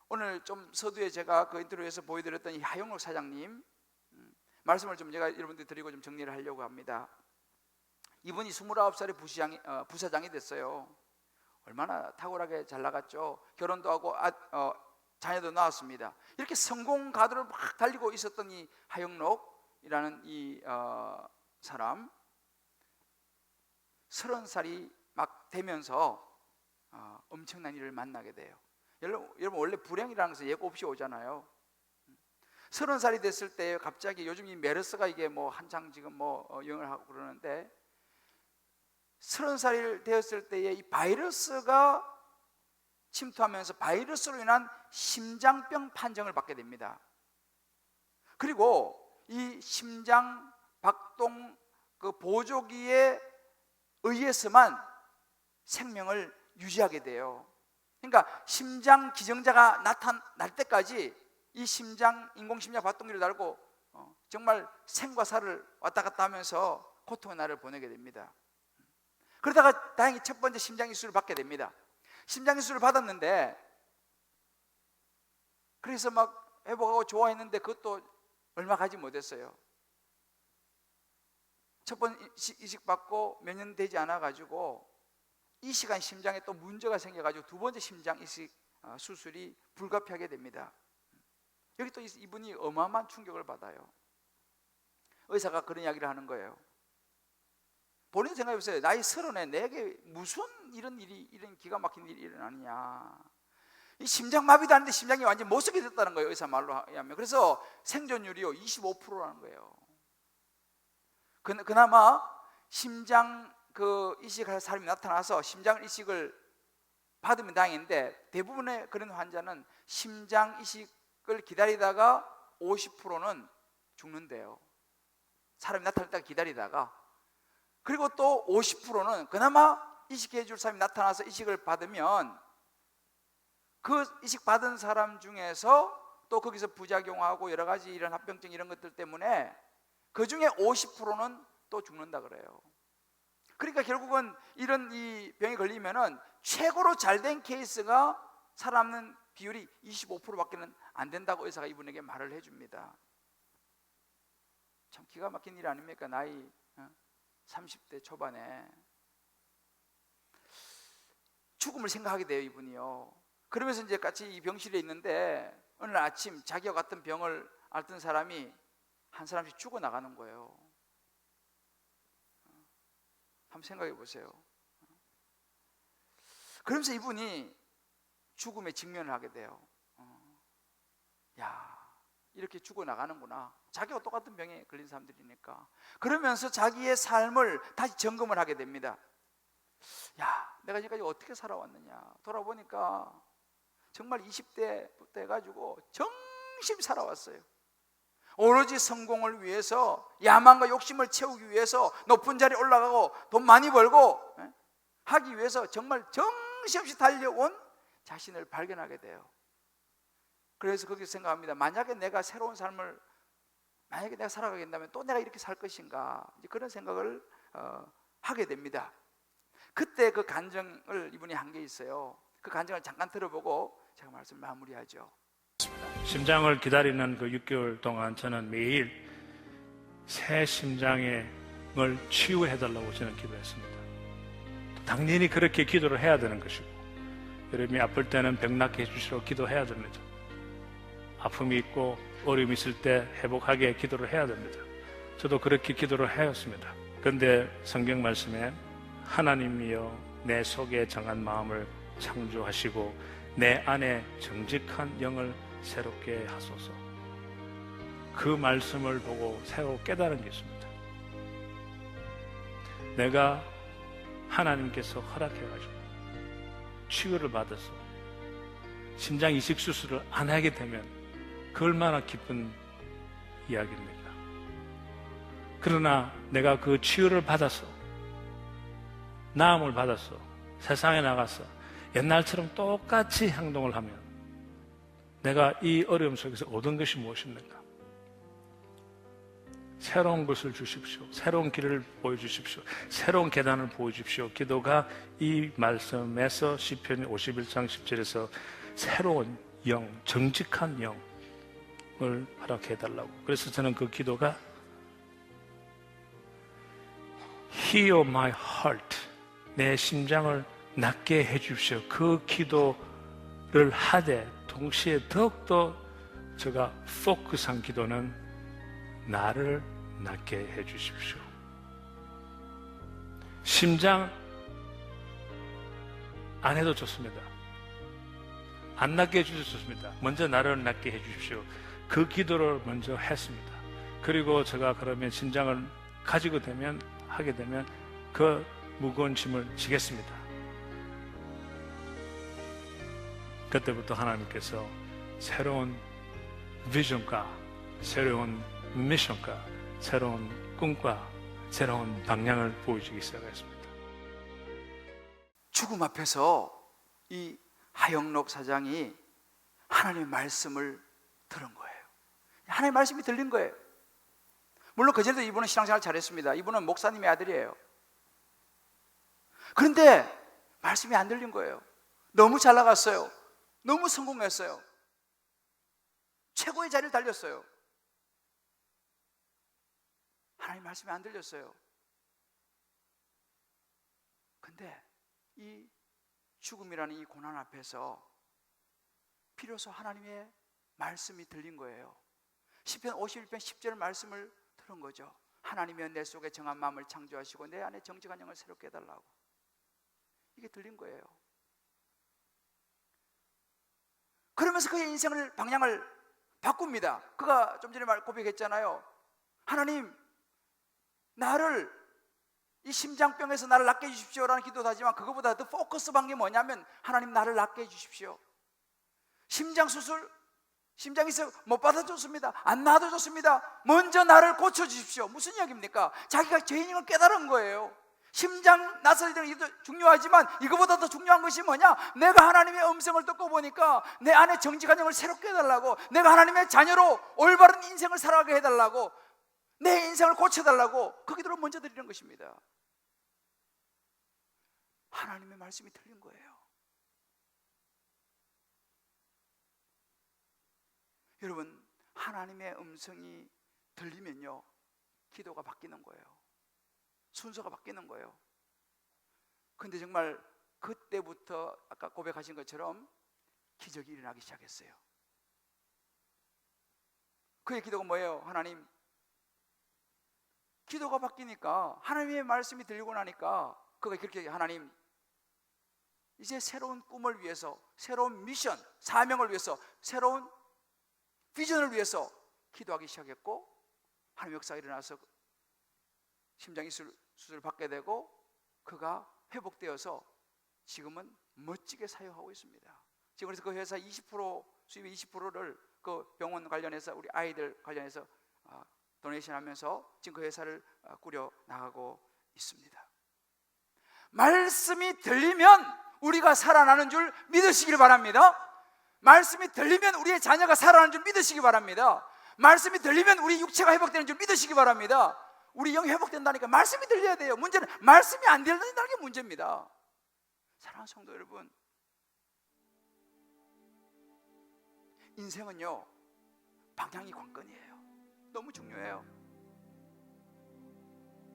오늘 좀 서두에 제가 그 인터뷰에서 보여드렸던 이 하영록 사장님 말씀을 좀 제가 여러분들 드리고 좀 정리를 하려고 합니다. 이분이 29살에 부사장이 됐어요. 얼마나 탁월하게 잘 나갔죠. 결혼도 하고 자녀도 낳았습니다. 이렇게 성공 가도를 막 달리고 있었던 이 하영록이라는 이 사람, 30살이 막 되면서 엄청난 일을 만나게 돼요. 여러분 원래 불행이라는 것은 예고 없이 오잖아요. 30살이 됐을 때 갑자기 요즘 이 메르스가 이게 뭐 한창 지금 뭐 유행을 하고 그러는데 30살이 되었을 때에 이 바이러스가 침투하면서 바이러스로 인한 심장병 판정을 받게 됩니다. 그리고 이 심장 박동 그 보조기에 의해서만 생명을 유지하게 돼요. 그러니까 심장 기정자가 나타날 때까지 이 심장 인공심장 박동기를 달고 정말 생과 사를 왔다 갔다 하면서 고통의 날을 보내게 됩니다. 그러다가 다행히 첫 번째 심장 이수를 받게 됩니다. 심장 이수를 받았는데 그래서 막 회복하고 좋아했는데 그것도 얼마 가지 못했어요. 첫 번 이식 받고 몇 년 되지 않아 가지고 이 시간 심장에 또 문제가 생겨 가지고 두 번째 심장 이식 수술이 불가피하게 됩니다. 여기 또 이분이 어마어마한 충격을 받아요. 의사가 그런 이야기를 하는 거예요. 본인 생각해 보세요. 나이 30에 내게 무슨 이런 기가 막힌 일이 일어나느냐. 이 심장마비도 아닌데 심장이 완전 못 쓰게 됐다는 거예요. 의사 말로 하면. 그래서 생존율이요 25%라는 거예요. 그나마 심장 그 이식할 사람이 나타나서 심장 이식을 받으면 다행인데 대부분의 그런 환자는 심장 이식을 기다리다가 50%는 죽는데요. 사람이 나타날 때까지 기다리다가. 그리고 또 50%는 그나마 이식해 줄 사람이 나타나서 이식을 받으면 그 이식 받은 사람 중에서 또 거기서 부작용하고 여러 가지 이런 합병증 이런 것들 때문에 그 중에 50%는 또 죽는다 그래요. 그러니까 결국은 이런 이 병에 걸리면은 최고로 잘된 케이스가 살아남는 비율이 25%밖에는 안 된다고 의사가 이분에게 말을 해줍니다. 참 기가 막힌 일 아닙니까? 나이 30대 초반에 죽음을 생각하게 돼요, 이분이요. 그러면서 이제 같이 이 병실에 있는데 어느 날 아침 자기와 같은 병을 앓던 사람이 한 사람씩 죽어나가는 거예요. 한번 생각해 보세요. 그러면서 이분이 죽음에 직면을 하게 돼요. 야, 이렇게 죽어나가는구나. 자기와 똑같은 병에 걸린 사람들이니까. 그러면서 자기의 삶을 다시 점검을 하게 됩니다. 야, 내가 지금까지 어떻게 살아왔느냐. 돌아보니까 정말 20대부터 해가지고 정신 살아왔어요. 오로지 성공을 위해서 야망과 욕심을 채우기 위해서 높은 자리에 올라가고 돈 많이 벌고 하기 위해서 정말 정신없이 달려온 자신을 발견하게 돼요. 그래서 거기서 생각합니다. 만약에 내가 새로운 삶을 만약에 내가 살아가게 된다면 또 내가 이렇게 살 것인가, 이제 그런 생각을 하게 됩니다. 그때 그 간증을 이분이 한 게 있어요. 그 간증을 잠깐 들어보고 제가 말씀을 마무리하죠. 심장을 기다리는 그 6개월 동안 저는 매일 새 심장을 치유해달라고 저는 기도했습니다. 당연히 그렇게 기도를 해야 되는 것이고, 여러분이 아플 때는 병 낫게 해주시라고 기도해야 됩니다. 아픔이 있고 어려움이 있을 때 회복하게 기도를 해야 됩니다. 저도 그렇게 기도를 하였습니다. 그런데 성경 말씀에 하나님이여 내 속에 정한 마음을 창조하시고 내 안에 정직한 영을 새롭게 하소서. 그 말씀을 보고 새로 깨달은 게 있습니다. 내가 하나님께서 허락해가지고 치유를 받아서 심장 이식 수술을 안 하게 되면 그 얼마나 기쁜 이야기입니까? 그러나 내가 그 치유를 받아서 나음을 받아서 세상에 나가서 옛날처럼 똑같이 행동을 하면 내가 이 어려움 속에서 얻은 것이 무엇입니까? 새로운 것을 주십시오. 새로운 길을 보여주십시오. 새로운 계단을 보여주십시오. 기도가 이 말씀에서 시편 51장 10절에서 새로운 영, 정직한 영을 허락해달라고. 그래서 저는 그 기도가 Heal my heart, 내 심장을 낫게 해주십시오. 그 기도를 하되 동시에 더욱더 제가 포커스한 기도는 나를 낫게 해주십시오. 심장 안 해도 좋습니다. 안 낫게 해주셔도 좋습니다. 먼저 나를 낫게 해주십시오. 그 기도를 먼저 했습니다. 그리고 제가 그러면 심장을 가지고 하게 되면 그 무거운 짐을 지겠습니다. 그때부터 하나님께서 새로운 비전과 새로운 미션과 새로운 꿈과 새로운 방향을 보여주기 시작했습니다. 죽음 앞에서 이 하영록 사장이 하나님의 말씀을 들은 거예요. 하나님의 말씀이 들린 거예요. 물론 그전에도 이분은 신앙생활 잘했습니다. 이분은 목사님의 아들이에요. 그런데 말씀이 안 들린 거예요. 너무 잘 나갔어요. 너무 성공했어요. 최고의 자리를 달렸어요. 하나님 말씀이 안 들렸어요. 근데 이 죽음이라는 이 고난 앞에서 비로소 하나님의 말씀이 들린 거예요. 시편 51편 10절 말씀을 들은 거죠. 하나님이여 내 속에 정한 마음을 창조하시고 내 안에 정직한 영을 새롭게 해달라고. 이게 들린 거예요. 그러면서 그의 인생을 방향을 바꿉니다. 그가 좀 전에 고백했잖아요. 하나님, 나를 이 심장병에서 나를 낫게 해주십시오라는 기도도 하지만 그거보다 더 포커스한 게 뭐냐면 하나님 나를 낫게 해주십시오. 심장수술, 심장에서 못 받아 좋습니다. 안 나도 좋습니다. 먼저 나를 고쳐주십시오. 무슨 이야기입니까? 자기가 죄인인 걸 깨달은 거예요. 심장 나서야 되는 게 중요하지만 이거보다 더 중요한 것이 뭐냐? 내가 하나님의 음성을 듣고 보니까 내 안에 정직한 영을 새롭게 해달라고, 내가 하나님의 자녀로 올바른 인생을 살아가게 해달라고, 내 인생을 고쳐달라고 그 기도를 먼저 드리는 것입니다. 하나님의 말씀이 들린 거예요. 여러분, 하나님의 음성이 들리면요 기도가 바뀌는 거예요. 순서가 바뀌는 거예요. 근데 정말 그때부터 아까 고백하신 것처럼 기적이 일어나기 시작했어요. 그의 기도가 뭐예요? 하나님, 기도가 바뀌니까 하나님의 말씀이 들리고 나니까 그가 그렇게 하나님 이제 새로운 꿈을 위해서, 새로운 미션, 사명을 위해서, 새로운 비전을 위해서 기도하기 시작했고 하나님의 역사가 일어나서 심장 수술을 받게 되고 그가 회복되어서 지금은 멋지게 사역하고 있습니다. 지금 그래서 그 회사 20% 수입의 20%를 그 병원 관련해서 우리 아이들 관련해서 도네이션 하면서 지금 그 회사를 꾸려 나가고 있습니다. 말씀이 들리면 우리가 살아나는 줄 믿으시길 바랍니다. 말씀이 들리면 우리의 자녀가 살아나는 줄 믿으시기 바랍니다. 말씀이 들리면 우리 육체가 회복되는 줄 믿으시기 바랍니다. 우리 영이 회복된다니까 말씀이 들려야 돼요. 문제는 말씀이 안 들린다는 게 문제입니다. 사랑하는 성도 여러분, 인생은요 방향이 관건이에요. 너무 중요해요.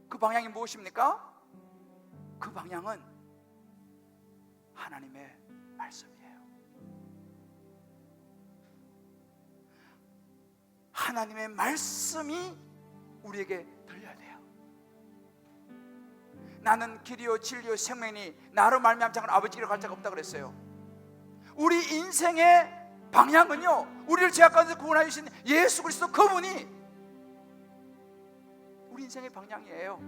그 방향이 무엇입니까? 그 방향은 하나님의 말씀이에요. 하나님의 말씀이 우리에게 들려야 돼요. 나는 길이요 진리요 생명이니 나로 말미암지 않고는 아버지께로 갈 자가 없다 그랬어요. 우리 인생의 방향은요 우리를 죄악 가운데서 구원하여 주신 예수 그리스도 그분이 우리 인생의 방향이에요.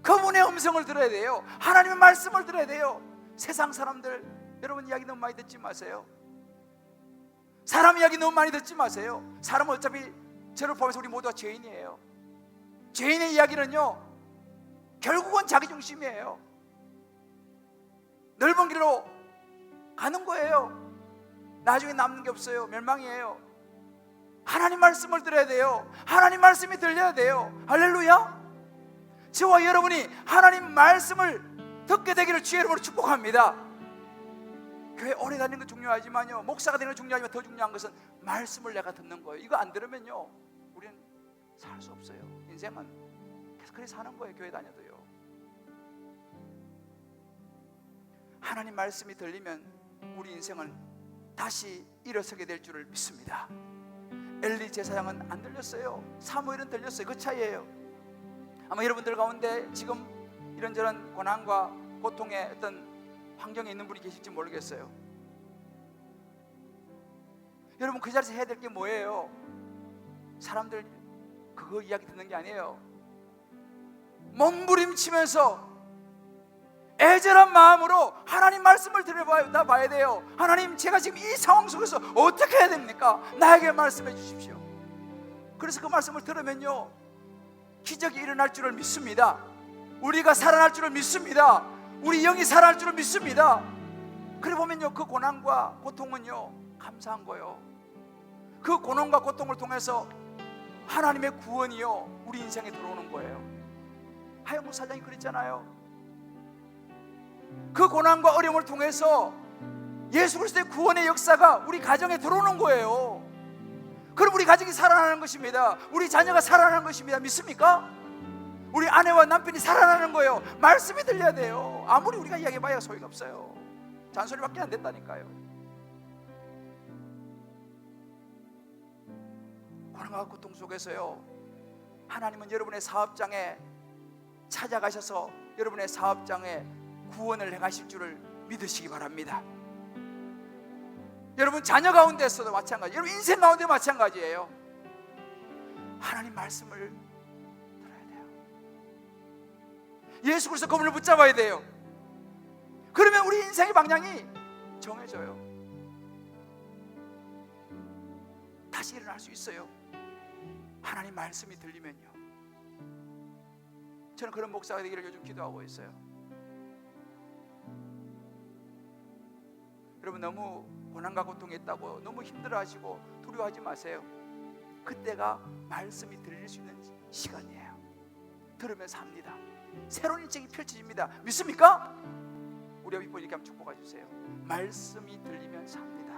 그분의 음성을 들어야 돼요. 하나님의 말씀을 들어야 돼요. 세상 사람들 여러분 이야기 너무 많이 듣지 마세요. 사람 이야기 너무 많이 듣지 마세요. 사람은 어차피 저를 포함해서 우리 모두가 죄인이에요. 죄인의 이야기는요 결국은 자기 중심이에요. 넓은 길로 가는 거예요. 나중에 남는 게 없어요. 멸망이에요. 하나님 말씀을 들어야 돼요. 하나님 말씀이 들려야 돼요. 할렐루야. 저와 여러분이 하나님 말씀을 듣게 되기를 주의 이름으로 축복합니다. 교회 오래 다니는 건 중요하지만요 목사가 되는 건 중요하지만 더 중요한 것은 말씀을 내가 듣는 거예요. 이거 안 들으면요 우리는 살 수 없어요. 인생은 계속 그렇게 사는 거예요. 교회 다녀도요. 하나님 말씀이 들리면 우리 인생은 다시 일어서게 될 줄을 믿습니다. 엘리 제사장은 안 들렸어요. 사무엘은 들렸어요. 그 차이예요. 아마 여러분들 가운데 지금 이런저런 고난과 고통의 어떤 환경에 있는 분이 계실지 모르겠어요. 여러분 그 자리에서 해야 될 게 뭐예요? 사람들 그거 이야기 듣는 게 아니에요. 몸부림치면서 애절한 마음으로 하나님 말씀을 들어봐야 돼요. 하나님 제가 지금 이 상황 속에서 어떻게 해야 됩니까? 나에게 말씀해 주십시오. 그래서 그 말씀을 들으면요 기적이 일어날 줄을 믿습니다. 우리가 살아날 줄을 믿습니다. 우리 영이 살아날 줄을 믿습니다. 그래 보면요 그 고난과 고통은요 감사한 거예요. 그 고난과 고통을 통해서 하나님의 구원이요 우리 인생에 들어오는 거예요. 하영무 사장이 그랬잖아요. 그 고난과 어려움을 통해서 예수 그리스도의 구원의 역사가 우리 가정에 들어오는 거예요. 그럼 우리 가정이 살아나는 것입니다. 우리 자녀가 살아나는 것입니다. 믿습니까? 우리 아내와 남편이 살아나는 거예요. 말씀이 들려야 돼요. 아무리 우리가 이야기해봐야 소용이 없어요. 잔소리밖에 안 된다니까요. 고난과 고통 속에서요 하나님은 여러분의 사업장에 찾아가셔서 여러분의 사업장에 구원을 행하실 줄을 믿으시기 바랍니다. 여러분 자녀 가운데서도 마찬가지, 여러분 인생 가운데 마찬가지예요. 하나님 말씀을 들어야 돼요. 예수 그리스도 그분을 붙잡아야 돼요. 그러면 우리 인생의 방향이 정해져요. 다시 일어날 수 있어요. 하나님 말씀이 들리면요. 저는 그런 목사가 되기를 요즘 기도하고 있어요. 여러분 너무 고난과 고통이 있다고 너무 힘들어하시고 두려워하지 마세요. 그때가 말씀이 들릴 수 있는 시간이에요. 들으면서 합니다. 새로운 인생이 펼쳐집니다. 믿습니까? 우리 옆에 이렇게 한번 축복해 주세요. 말씀이 들리면 삽니다.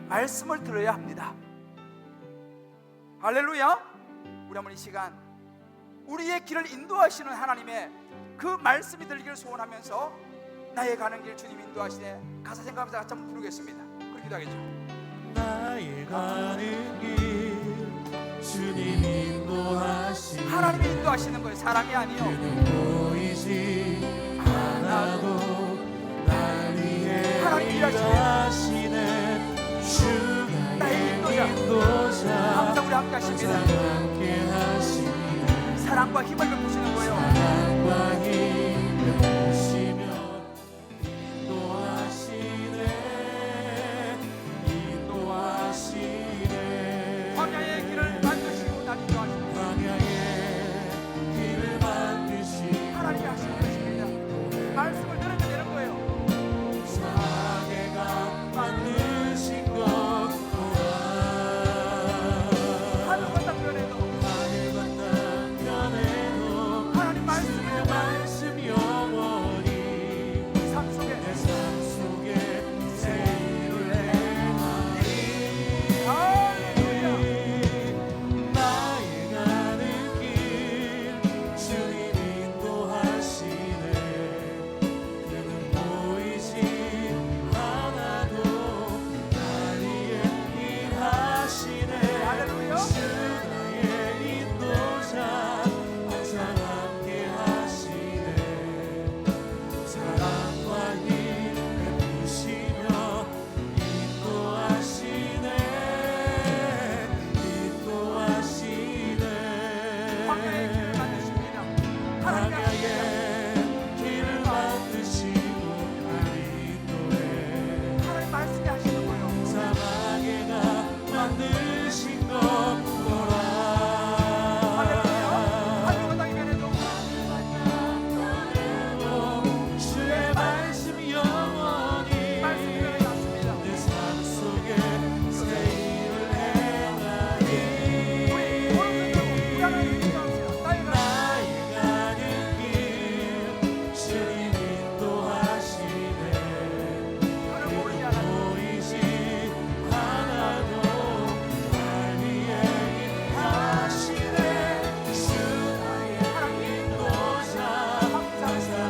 말씀을 들어야 합니다. 할렐루야. 우리 한번 이 시간 우리의 길을 인도하시는 하나님의 그 말씀이 들리기를 소원하면서 나의 가는 길 주님 인도하시네 가사 생각하면서 같이 한번 부르겠습니다. 그렇게 기도하겠죠. 나의 가는 길 주님 인도하시네 하나님이 인도하시는 거예요. 사람이 아니요. 보이지 않아도 날 위해 하나님이 일하시네 주가 나의 인도자. 인도자 항상 우리 함께 하십니다. 함께 하시네 사랑과 힘을 베푸시는 거예요. 사랑과 힘을 주시며 인도하시네 광야의 길을 만드시고 날 인도하시고 광야의 길을 만드시 하나님이 하시는 것입니다. 말씀을 들으면 되는 거예요. 사계가 광야의 길을 만드시고 우리 인도해 하나님 말씀이 하시는 거예요. 사막에가 만드신 것보라 하늘과 땅이 변해도 주의 말씀이 영원히 말씀이 변해갔습니다. 내 삶 속에 새 일을 행하니 우리 하나님 기도합시다. 나의 가는 길 주님 인도하시네 나는 모르지 않아. 보이지 않아도 날 위해 일하시네 주 나의 인도자 항상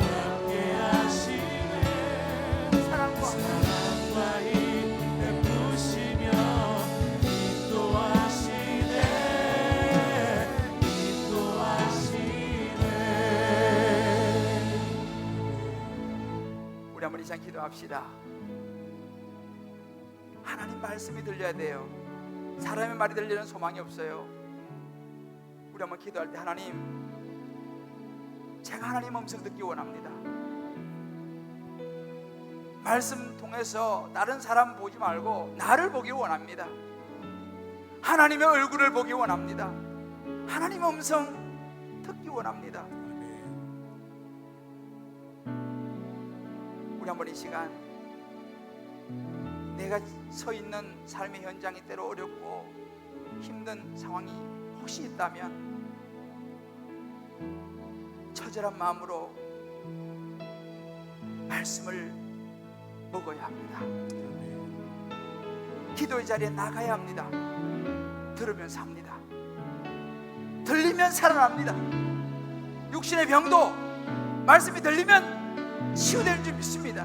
함께 하시네 사랑과 사랑과의 베푸시며 인도하시네 우리 한번 이 시간 기도합시다. 하나님 말씀이 들려야 돼요. 사람의 말이 들리는 소망이 없어요. 우리 한번 기도할 때 하나님, 제가 하나님 음성 듣기 원합니다. 말씀 통해서 다른 사람 보지 말고 나를 보기 원합니다. 하나님의 얼굴을 보기 원합니다. 하나님 음성 듣기 원합니다. 우리 한번 이 시간 내가 서 있는 삶의 현장이 때로 어렵고 힘든 상황이 혹시 있다면 처절한 마음으로 말씀을 먹어야 합니다. 기도의 자리에 나가야 합니다. 들으면 삽니다. 들리면 살아납니다. 육신의 병도 말씀이 들리면 치유되는 줄 믿습니다.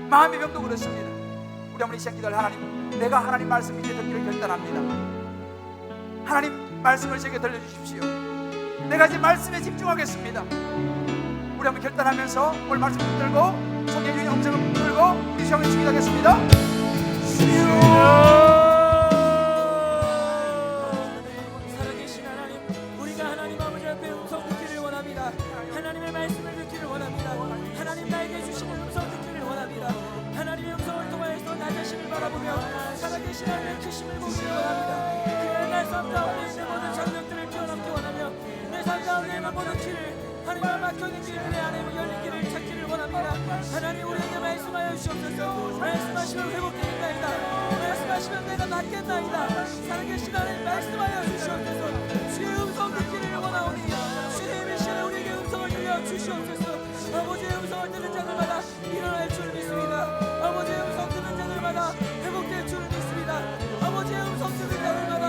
마음의 병도 그렇습니다. 우리 한번 이 시간 기도할 하나님, 내가 하나님 말씀 이제 듣기를 결단합니다. 하나님 말씀을 제게 들려주십시오. 내가 이제 말씀에 집중하겠습니다. 우리 한번 결단하면서 오늘 말씀 붙들고 성경 중에 음성을 붙들고 우리 시험에 주기하겠습니다. 살아계신 하나님, 우리가 하나님 아버지 앞에 음성 듣기를 원합니다. 하나님의 말씀을 듣기를 원합니다. 하나님 나에게 주시는 음성 듣기를 원합니다. 하나님의 음성을 통하여서 나 자신을 바라보며 살아계신 하나님의 크심을 보기를 원합니다. 그의 내 삶 가운데 있는 모든 장벽들을 뛰어넘기 원하며 내 삶 가운데 있는 모든 길을 하나님과 막혀있는 길을 내 안에 열린 길을 찾기를 원합니다. 하나님 우리에게 말씀하여 주옵소서. 말씀하시면 회복되겠나이다. 말씀하시면 내가 낫겠나이다. 살아계신 하나님 말씀하여 주시옵소서. 주의 음성 듣기를 원하오니 주님의 시간에 우리에게 음성을 들려 주시옵소서. 아버지의 음성을 듣는 자들마다 일어날 줄을 믿습니다. 아버지의 음성 듣는 자들마다 회복될 줄을 믿습니다. 아버지의 음성 듣는 자들마다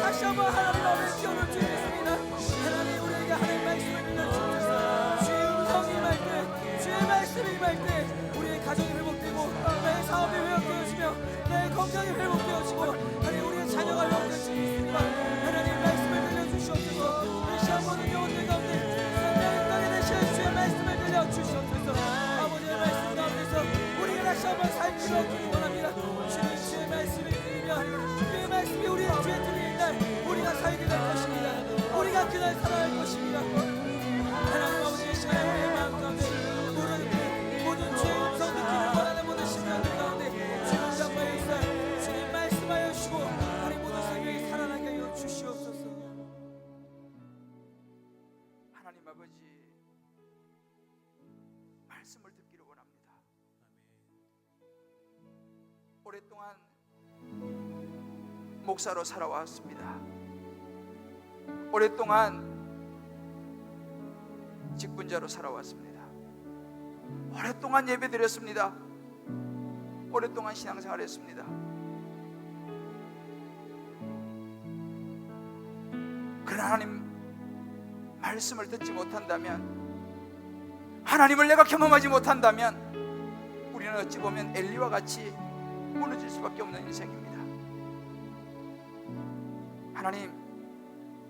다시 한번 하나님 앞에 뛰어놀 줄을 믿습니다. 하나님 우리에게 하나님 말씀을 들려주옵소서. 주의 음성이 임할 때, 주의 말씀이 임할 때 우리의 가정이 회복되고 나의 사업이 회복되어지며 나의 건강이 회복되어지고 하나님 우리의 자녀가 회복될 줄 믿습니다. 하나님 말씀을 들려주시옵소서. 메시아 모든 영혼들 가운데 성령의 땅에 내시는 주의 말씀을 들려주시옵소서. 아버지의 말씀 가운데서 우리가 다시 한번 살기를 얻기를 원합니다. 주님 주의 말씀을 들으며 주의 말씀이 우리의 주에 들리는 날 우리가 살게 될 것입니다. 우리가 그날 살아갈 것입니다. 하나님 아버지의 시간에 우리의 마음 가운데 모든 주의 음성 듣기를 원하는 모든 심령들 가운데 주님 잡아여 있어 주님 말씀하여 주시고 우리 모든 생명이 살아나게 하여 주시옵소서. 하나님 아버지 말씀을 듣기를 원합니다. 오랫동안 목사로 살아왔습니다. 오랫동안 직분자로 살아왔습니다. 오랫동안 예배드렸습니다. 오랫동안 신앙생활을 했습니다. 그러나 하나님 말씀을 듣지 못한다면, 하나님을 내가 경험하지 못한다면 우리는 어찌 보면 엘리와 같이 무너질 수밖에 없는 인생입니다. 하나님,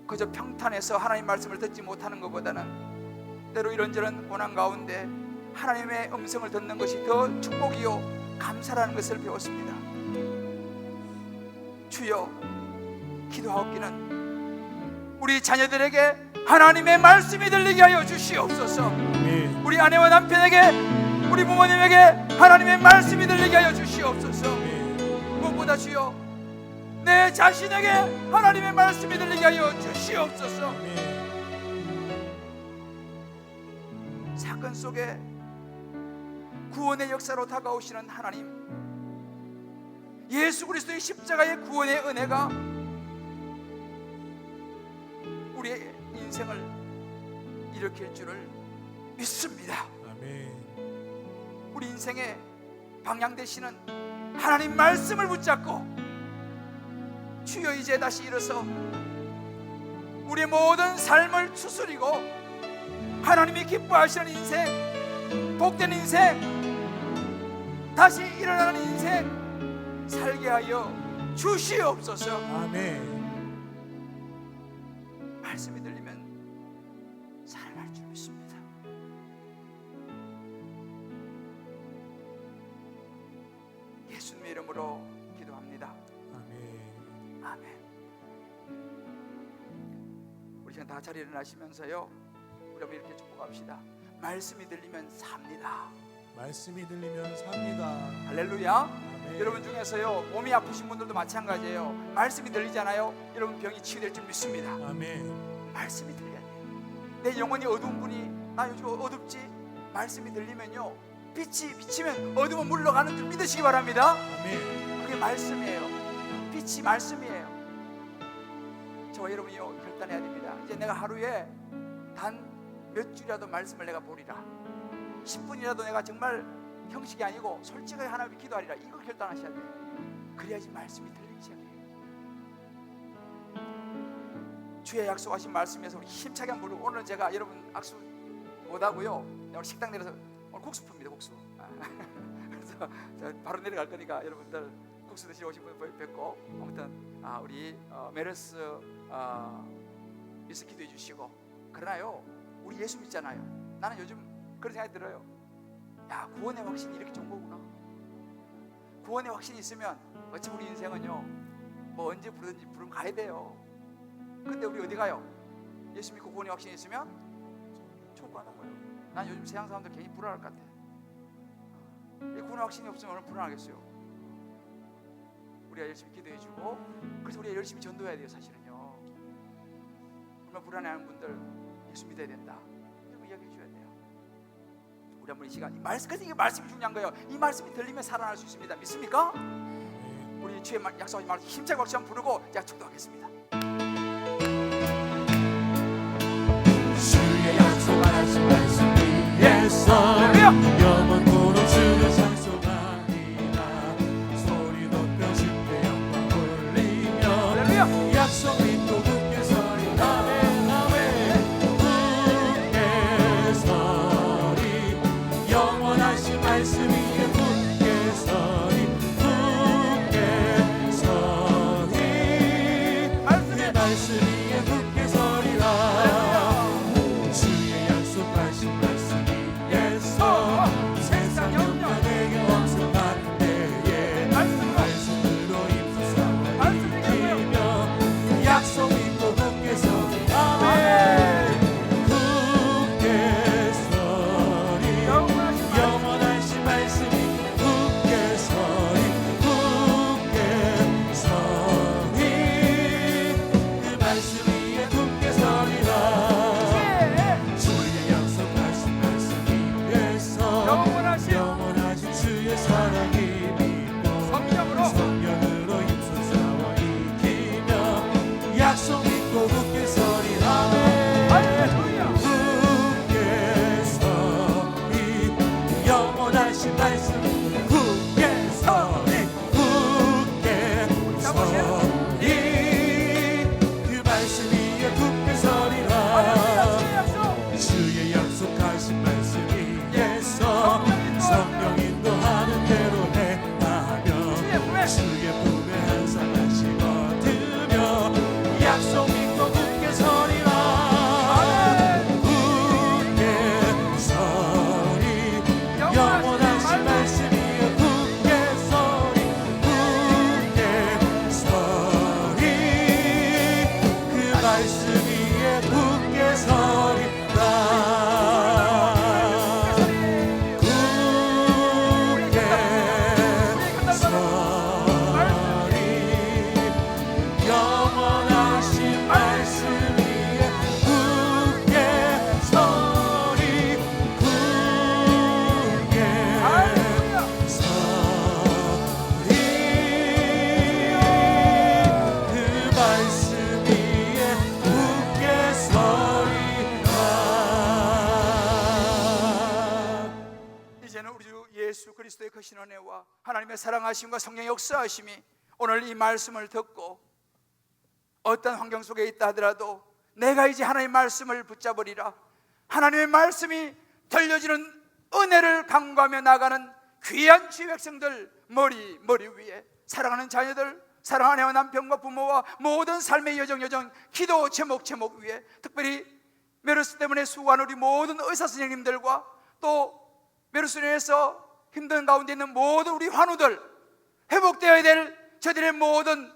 그저 평탄해서 하나님 말씀을 듣지 못하는 것보다는 때로 이런저런 고난 가운데 하나님의 음성을 듣는 것이 더 축복이요 감사라는 것을 배웠습니다. 주여, 기도하옵기는 우리 자녀들에게 하나님의 말씀이 들리게 하여 주시옵소서. 우리 아내와 남편에게, 우리 부모님에게 하나님의 말씀이 들리게 하여 주시옵소서. 무엇보다 주여, 내 자신에게 하나님의 말씀이 들리게 하여 주시옵소서. 사건 속에 구원의 역사로 다가오시는 하나님, 예수 그리스도의 십자가의 구원의 은혜가 우리의 인생을 일으킬 줄을 믿습니다. 우리 인생의 방향 되시는 하나님 말씀을 붙잡고 주여 이제 다시 일어서 우리의 모든 삶을 추스리고 하나님이 기뻐하시는 인생, 복된 인생, 다시 일어나는 인생 살게 하여 주시옵소서. 아멘. 말씀이 들리면 살아날 줄 믿습니다. 예수님의 이름으로 기도합니다. 아멘. 아멘. 우리 지금 다 자리에 일어나시면서요, 우리 한번 이렇게 축복합시다. 말씀이 들리면 삽니다. 말씀이 들리면 삽니다. 할렐루야. 아멘. 여러분 중에서요, 몸이 아프신 분들도 마찬가지예요. 말씀이 들리잖아요. 여러분 병이 치유될 줄 믿습니다. 아멘. 말씀이 들려야 돼요. 내 영혼이 어두운 분이, 나 요즘 어둡지? 말씀이 들리면요, 빛이 비치면 어둠은 물러가는 줄 믿으시기 바랍니다. 아멘. 그게 말씀이에요. 빛이 말씀이에요. 저와 여러분이요, 결단해야 됩니다. 이제 내가 하루에 단 몇 줄이라도 말씀을 내가 보리라, 10분이라도 내가 정말 형식이 아니고 솔직하게 하나님께 기도하리라, 이거 결단하셔야 돼요. 그래야지 말씀이 들리기 시작해요. 주의 약속하신 말씀에서 우리 힘차게 한번 부르고, 오늘 제가 여러분 악수 못하고요, 오늘 식당 내려서 오늘 국수 풉니다. 국수. 그래서 제가 바로 내려갈 거니까 여러분들 국수 드시러 오신 분 뵙고, 아무튼 우리 메르스 위해서 기도해 주시고. 그러나요, 우리 예수 믿잖아요. 나는 요즘 그런 생각이 들어요. 야, 구원의 확신이 이렇게 좋은 거구나. 구원의 확신이 있으면 어차피 우리 인생은요, 뭐 언제 부르든지 부르면 가야 돼요. 근데 우리 어디 가요? 예수 믿고 구원의 확신이 있으면 천국 가는 거예요. 난 요즘 세상 사람들 괜히 불안할 것 같아. 이 구원의 확신이 없으면 얼마나 불안하겠어요. 우리가 열심히 기도해주고, 그래서 우리가 열심히 전도해야 돼요. 사실은요, 얼마나 불안해하는 분들 예수 믿어야 된다, 이런 거 이야기해 줘야 돼요. 우리 한번 이 시간, 그래서 이게 말씀이 중요한 거예요. 이 말씀이 들리면 살아날 수 있습니다. 믿습니까? 우리 주의 약속하신 말씀 힘차게 박수 한번 부르고 약속도하겠습니다. 주의 약속하신 말씀 위에서 영원토록 주를 찬송하리라. 소리 높여 주께 영광 올리며 약속 믿고 굳게 서리. 아멘 아멘. 굳게 서리. 영원하신 말씀 위에 굳게 서리. 굳게 서리. 예수 그리스도의 크신 은혜와 하나님의 사랑하심과 성령의 역사하심이 오늘 이 말씀을 듣고 어떤 환경 속에 있다 하더라도 내가 이제 하나님의 말씀을 붙잡으리라, 하나님의 말씀이 들려지는 은혜를 간구하며 나가는 귀한 주의 백성들 머리 위에 사랑하는 자녀들, 사랑하는 남편과 부모와 모든 삶의 여정 기도 제목 위에 특별히 메르스 때문에 수고하는 우리 모든 의사 선생님들과 또 메르스로 인해서 힘든 가운데 있는 모든 우리 환우들, 회복되어야 될 저들의 모든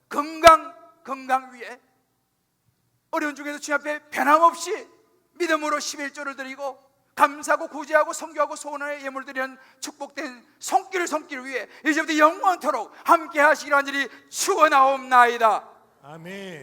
건강 위에 어려운 중에도 주님 앞에 변함없이 믿음으로 11조를 드리고 감사하고 구제하고 성교하고 소원의 예물 드리는 축복된 손길 위에 이제부터 영원토록 함께 하시기를 간절히 축원하옵나이다. 아멘.